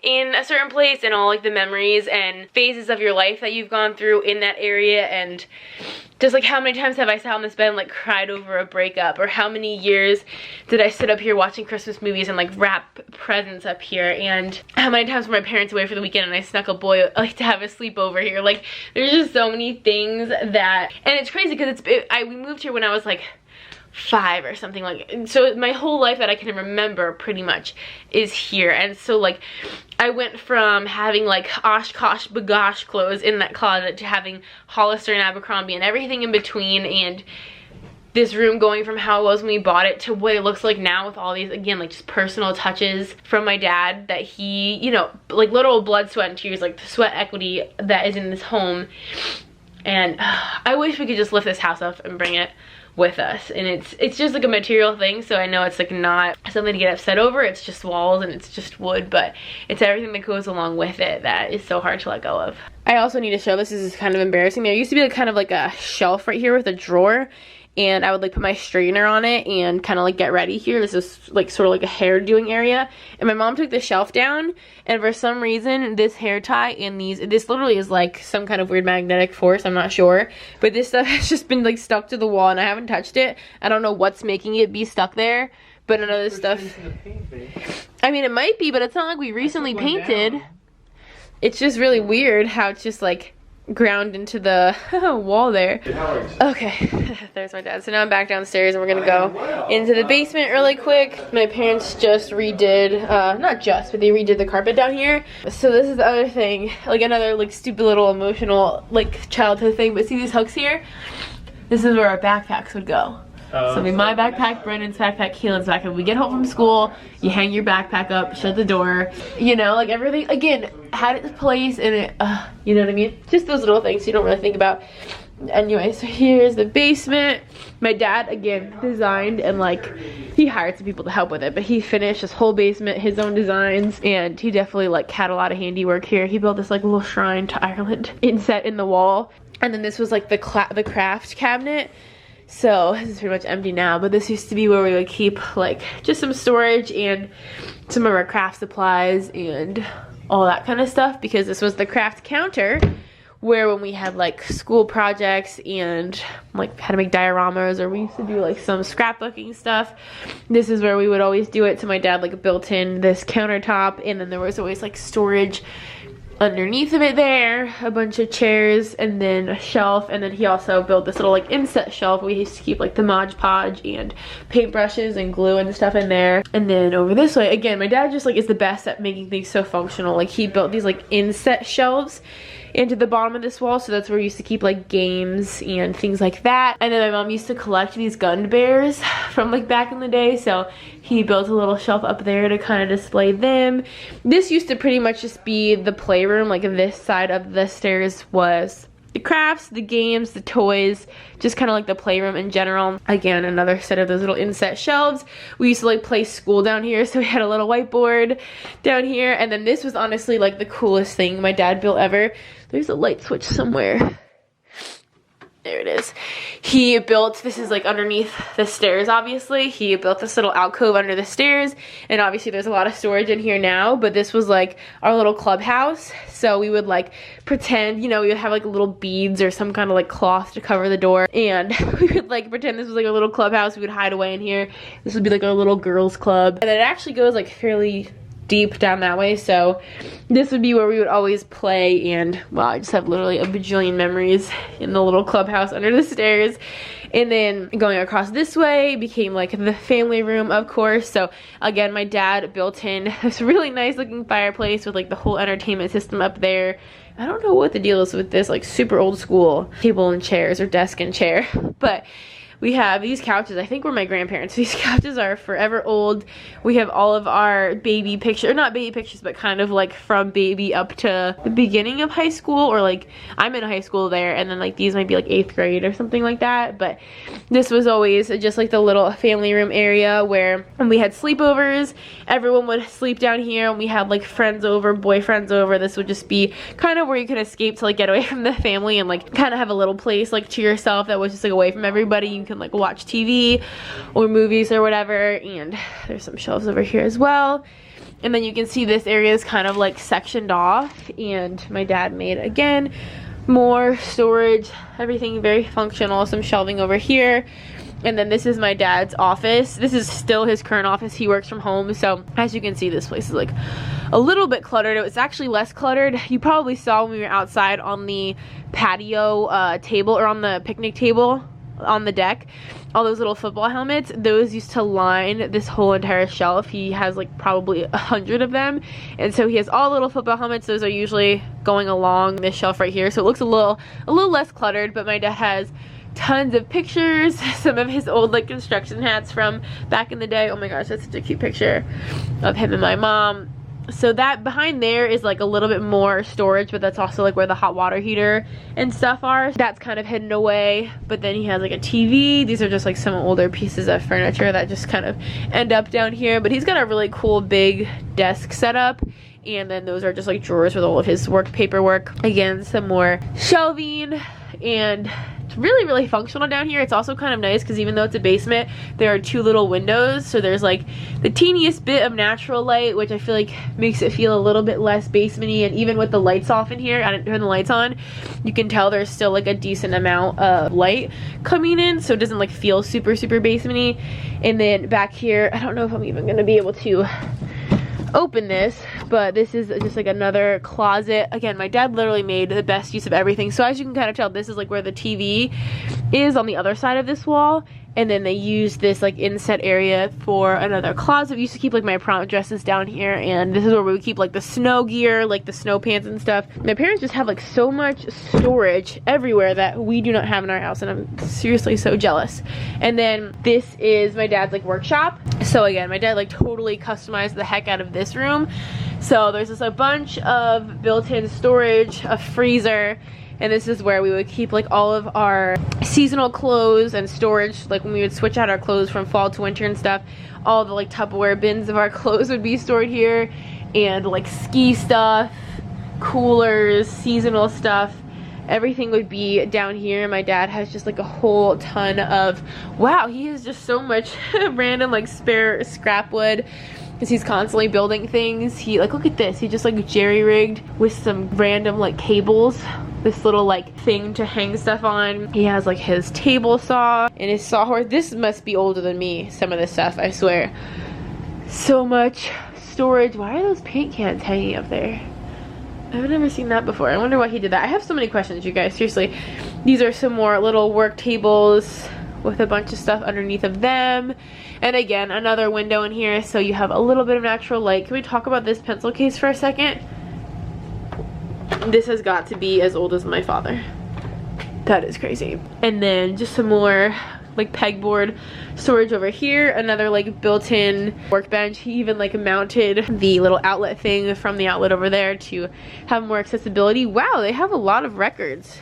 in a certain place and all like the memories and phases of your life that you've gone through in that area, and just like how many times have I sat on this bed and like cried over a breakup, or how many years did I sit up here watching Christmas movies and like wrap presents up here, and how many times were my parents away for the weekend and I snuck a boy like to have a sleepover here. Like there's just so many things that, and it's crazy because we moved here when I was like 5 or something, like, so my whole life that I can remember pretty much is here. And so like I went from having like Oshkosh bagosh clothes in that closet to having Hollister and Abercrombie and everything in between, and this room going from how it was when we bought it to what it looks like now with all these, again, like just personal touches from my dad that he, you know, like literal blood, sweat, and tears, like the sweat equity that is in this home. And I wish we could just lift this house up and bring it with us. And it's just like a material thing, so I know it's like not something to get upset over. It's just walls and it's just wood, but it's everything that goes along with it that is so hard to let go of. I also need to show this is kind of embarrassing. There used to be like kind of like a shelf right here with a drawer, and I would like put my straightener on it and kind of like get ready here. This is like sort of like a hair doing area, and my mom took the shelf down, and for some reason this hair tie and this literally is like some kind of weird magnetic force, I'm not sure, but this stuff has just been like stuck to the wall and I haven't touched it. I don't know what's making it be stuck there, but none of this stuff, I mean it might be, but it's not like we recently painted. It's just really weird how it's just like ground into the wall there. Okay, there's my dad. So now I'm back downstairs and we're gonna go into the basement really quick. My parents just redid, not just, but they redid the carpet down here. So this is the other thing, like another like stupid little emotional like childhood thing, but see these hooks here? This is where our backpacks would go. So it'd be my backpack, Brandon's backpack, Keelan's backpack. We get home from school, you hang your backpack up, shut the door, you know, like everything, again, had its place and it, you know what I mean? Just those little things you don't really think about. Anyway, so here's the basement. My dad, again, designed and like, he hired some people to help with it, but he finished this whole basement, his own designs, and he definitely like had a lot of handiwork here. He built this like little shrine to Ireland inset in the wall. And then this was like the craft cabinet. So this is pretty much empty now, but this used to be where we would keep like just some storage and some of our craft supplies and all that kind of stuff, because this was the craft counter where when we had like school projects and like had to make dioramas, or we used to do like some scrapbooking stuff, this is where we would always do it. So my dad like built in this countertop, and then there was always like storage underneath of it there, a bunch of chairs, and then a shelf. And then he also built this little like inset shelf. We used to keep like the Mod Podge and paintbrushes and glue and stuff in there. And then over this way, again, my dad just like is the best at making things so functional. Like he built these like inset shelves into the bottom of this wall, so that's where we used to keep like games and things like that. And then my mom used to collect these gun bears from like back in the day, so he built a little shelf up there to kind of display them. This used to pretty much just be the playroom. Like this side of the stairs was the crafts, the games, the toys, just kind of like the playroom in general. Again, another set of those little inset shelves. We used to like play school down here, so we had a little whiteboard down here. And then this was honestly like the coolest thing my dad built ever. There's a light switch somewhere. There it is. He built, this is like underneath the stairs obviously, he built this little alcove under the stairs, and obviously there's a lot of storage in here now, but this was like our little clubhouse. So we would like pretend, you know, we would have like little beads or some kind of like cloth to cover the door, and we would like pretend this was like a little clubhouse. We would hide away in here. This would be like our little girls club, and then it actually goes like fairly deep down that way, so this would be where we would always play. And wow, I just have literally a bajillion memories in the little clubhouse under the stairs. And then going across this way became like the family room, of course. So again, my dad built in this really nice looking fireplace with like the whole entertainment system up there. I don't know what the deal is with this like super old school table and chairs, or desk and chair, but we have these couches. I think we're my grandparents. These couches are forever old. We have all of our baby pictures, not baby pictures, but kind of like from baby up to the beginning of high school, or like I'm in high school there, and then like these might be like 8th grade or something like that. But this was always just like the little family room area where when we had sleepovers, everyone would sleep down here, and we had like friends over, boyfriends over. This would just be kind of where you could escape to like get away from the family and like kind of have a little place like to yourself that was just like away from everybody. You can like watch TV or movies or whatever. And there's some shelves over here as well. And then you can see this area is kind of like sectioned off, and my dad made again more storage, everything very functional. Some shelving over here. And then this is my dad's office. This is still his current office. He works from home, so as you can see, this place is like a little bit cluttered. It was actually less cluttered. You probably saw when we were outside on the patio table, or on the picnic table on the deck, all those little football helmets, those used to line this whole entire shelf. He has like probably 100 of them, and so he has all little football helmets. Those are usually going along this shelf right here, so it looks a little less cluttered. But my dad has tons of pictures, some of his old like construction hats from back in the day. Oh my gosh, that's such a cute picture of him and my mom. So that behind there is like a little bit more storage, but that's also like where the hot water heater and stuff are. That's kind of hidden away. But then he has like a TV. These are just like some older pieces of furniture that just kind of end up down here. But he's got a really cool big desk setup. And then those are just like drawers with all of his work paperwork. Again, some more shelving, and it's really functional down here. It's also kind of nice because even though it's a basement, there are 2 little windows, so there's like the teeniest bit of natural light, which I feel like makes it feel a little bit less basement-y. And even with the lights off in here, I didn't turn the lights on, you can tell there's still like a decent amount of light coming in, so it doesn't like feel super basement-y. And then back here, I don't know if I'm even gonna be able to open this, but this is just like another closet. Again, my dad literally made the best use of everything. So as you can kind of tell, this is like where the TV is on the other side of this wall, and then they use this like inset area for another closet. We used to keep like my prom dresses down here, and this is where we would keep like the snow gear, like the snow pants and stuff. My parents just have like so much storage everywhere that we do not have in our house, and I'm seriously so jealous. And then this is my dad's like workshop. So again, my dad like totally customized the heck out of this room. So there's just a bunch of built-in storage, a freezer, and this is where we would keep like all of our seasonal clothes and storage, like when we would switch out our clothes from fall to winter and stuff. All the like Tupperware bins of our clothes would be stored here, and like ski stuff, coolers, seasonal stuff, everything would be down here. My dad has just like a whole ton of, wow, he has just so much random like spare scrap wood, because he's constantly building things. He like, look at this, he just like jerry-rigged with some random like cables, this little like thing to hang stuff on. He has like his table saw and his sawhorse. This must be older than me, some of this stuff, I swear. So much storage. Why are those paint cans hanging up there? I've never seen that before. I wonder why he did that. I have so many questions, you guys, seriously. These are some more little work tables with a bunch of stuff underneath of them. And again, another window in here, so you have a little bit of natural light. Can we talk about this pencil case for a second? This has got to be as old as my father. That is crazy. And then just some more like pegboard storage over here, another like built-in workbench. He even like mounted the little outlet thing from the outlet over there to have more accessibility. Wow, they have a lot of records,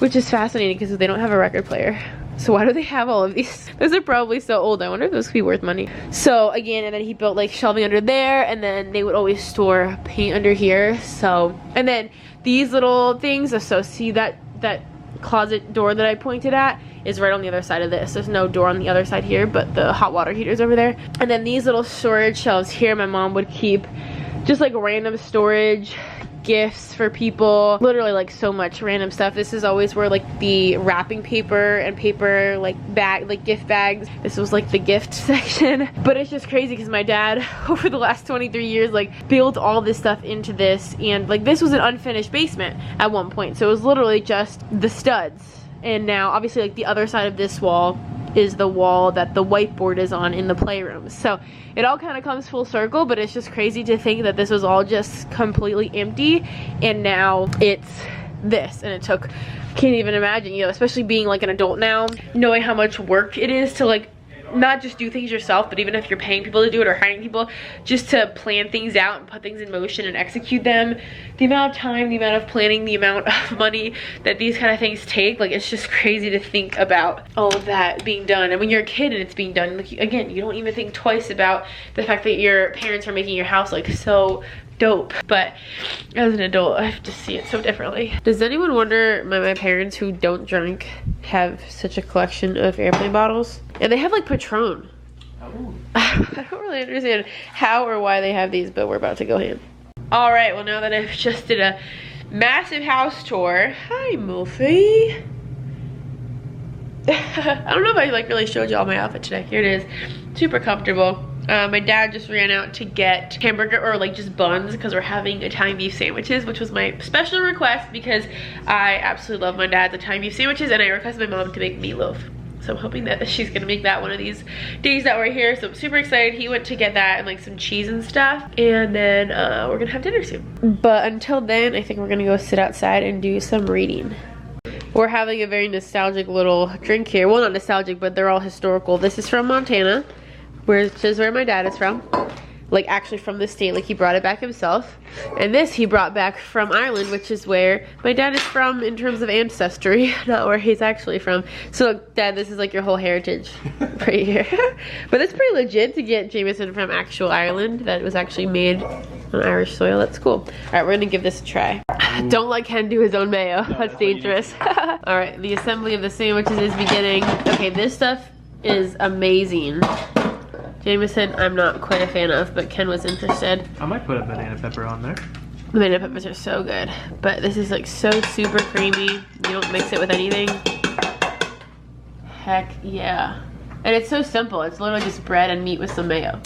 which is fascinating because they don't have a record player. So why do they have all of these? Those are probably so old. I wonder if those could be worth money. So again, and then he built like shelving under there, and then they would always store paint under here. So, and then these little things, so see that closet door that I pointed at is right on the other side of this. There's no door on the other side here, but the hot water heater's over there. And then these little storage shelves here, my mom would keep just like random storage, gifts for people, literally like so much random stuff. This is always where like the wrapping paper and paper like bag, like gift bags, this was like the gift section. But it's just crazy because my dad over the last 23 years like built all this stuff into this, and like this was an unfinished basement at one point, so it was literally just the studs. And now obviously like the other side of this wall is the wall that the whiteboard is on in the playroom. So it all kind of comes full circle, but it's just crazy to think that this was all just completely empty, and now it's this. And it took, can't even imagine, you know, especially being like an adult now, knowing how much work it is to like not just do things yourself, but even if you're paying people to do it or hiring people, just to plan things out and put things in motion and execute them. The amount of time, the amount of planning, the amount of money that these kind of things take, like it's just crazy to think about all of that being done. And when you're a kid and it's being done, like again, you don't even think twice about the fact that your parents are making your house like so dope. But as an adult, I just see it so differently. Does anyone wonder why my parents who don't drink have such a collection of airplane bottles? And they have like Patron. Oh. I don't really understand how or why they have these, but we're about to go in. All right, well now that I've just did a massive house tour. Hi, Wolfie. I don't know if I like really showed you all my outfit today. Here it is, super comfortable. My dad just ran out to get hamburger or like just buns because we're having Italian beef sandwiches, which was my special request because I absolutely love my dad's Italian beef sandwiches, and I requested my mom to make meatloaf. So I'm hoping that she's gonna make that one of these days that we're here. So I'm super excited. He went to get that and like some cheese and stuff, and then we're gonna have dinner soon. But until then, I think we're gonna go sit outside and do some reading. We're having a very nostalgic little drink here. Well, not nostalgic, but they're all historical. This is from Montana, which is where my dad is from. Like actually from the state, like he brought it back himself. And this he brought back from Ireland, which is where my dad is from in terms of ancestry, not where he's actually from. So Dad, this is like your whole heritage right here. But it's pretty legit to get Jameson from actual Ireland that was actually made on Irish soil. That's cool. All right, we're gonna give this a try. Don't let Ken do his own mayo. That's dangerous. All right, the assembly of the sandwiches is beginning. Okay, this stuff is amazing. Jameson, I'm not quite a fan of, but Ken was interested. I might put a banana pepper on there. The banana peppers are so good, but this is like so super creamy. You don't mix it with anything. Heck yeah. And it's so simple. It's literally just bread and meat with some mayo.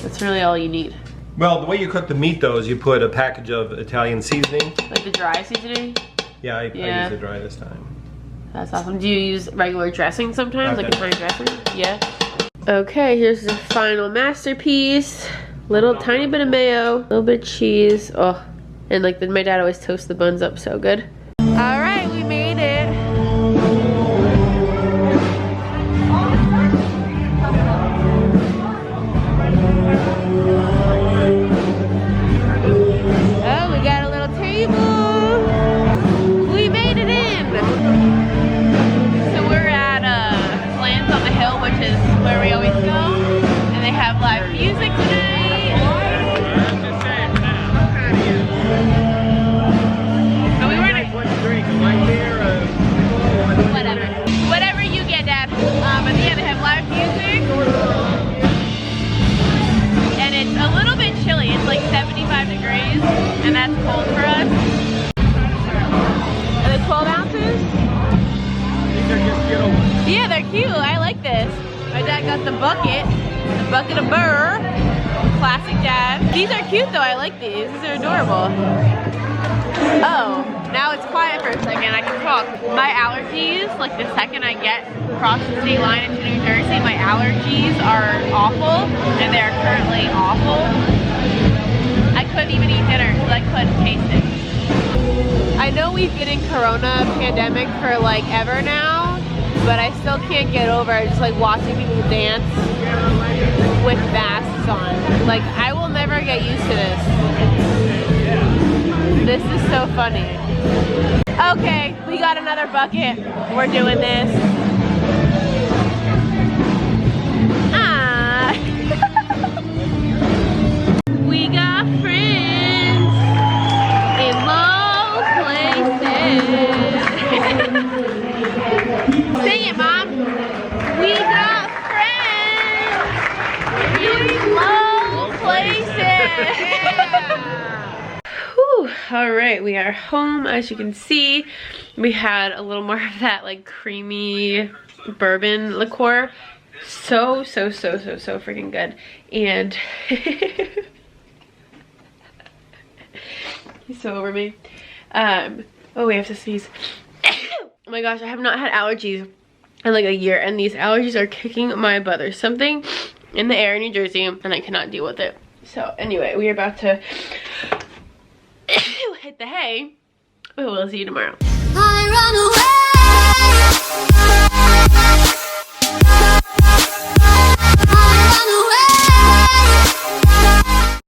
That's really all you need. Well, the way you cook the meat though is you put a package of Italian seasoning. Like the dry seasoning? Yeah, I use the dry this time. That's awesome. Do you use regular dressing sometimes? Like Italian dressing? Yeah. Okay, here's the final masterpiece. Little tiny bit of mayo, a little bit of cheese. Oh, and like my dad always toasts the buns up so good. All right, we made it. Oh, we got a little table. We made it in. So we're at Lands on the Hill, which is where we always go. And they have live music tonight. But we weren't whatever you get, Dad. But yeah, they have live music. And it's a little bit chilly. It's like 75 degrees. And that's cold for us. Are they 12 ounces? Yeah, they're cute. I like this. My dad got the bucket of burr. Classic dad. These are cute though. I like these. These are adorable. Oh, now it's quiet for a second. I can talk. My allergies, like the second I get across the state line into New Jersey, my allergies are awful, and they're currently awful. I couldn't even eat dinner because I couldn't taste it. I know we've been in Corona pandemic for like ever now, but I still can't get over just like watching people dance with masks on. Like, I will never get used to this. This is so funny. Okay, we got another bucket. We're doing this. Ah. We got friends in low places. Sing it, Mom. We got friends in low places. Whew. All right, we are home. As you can see, we had a little more of that like creamy bourbon liqueur. So freaking good. And he's so over me. Oh, we have to sneeze. Oh my gosh, I have not had allergies in like a year, and these allergies are kicking my butt. There's something in the air in New Jersey, and I cannot deal with it. So anyway, we are about to hit the hay. Oh, we'll see you tomorrow. I run away.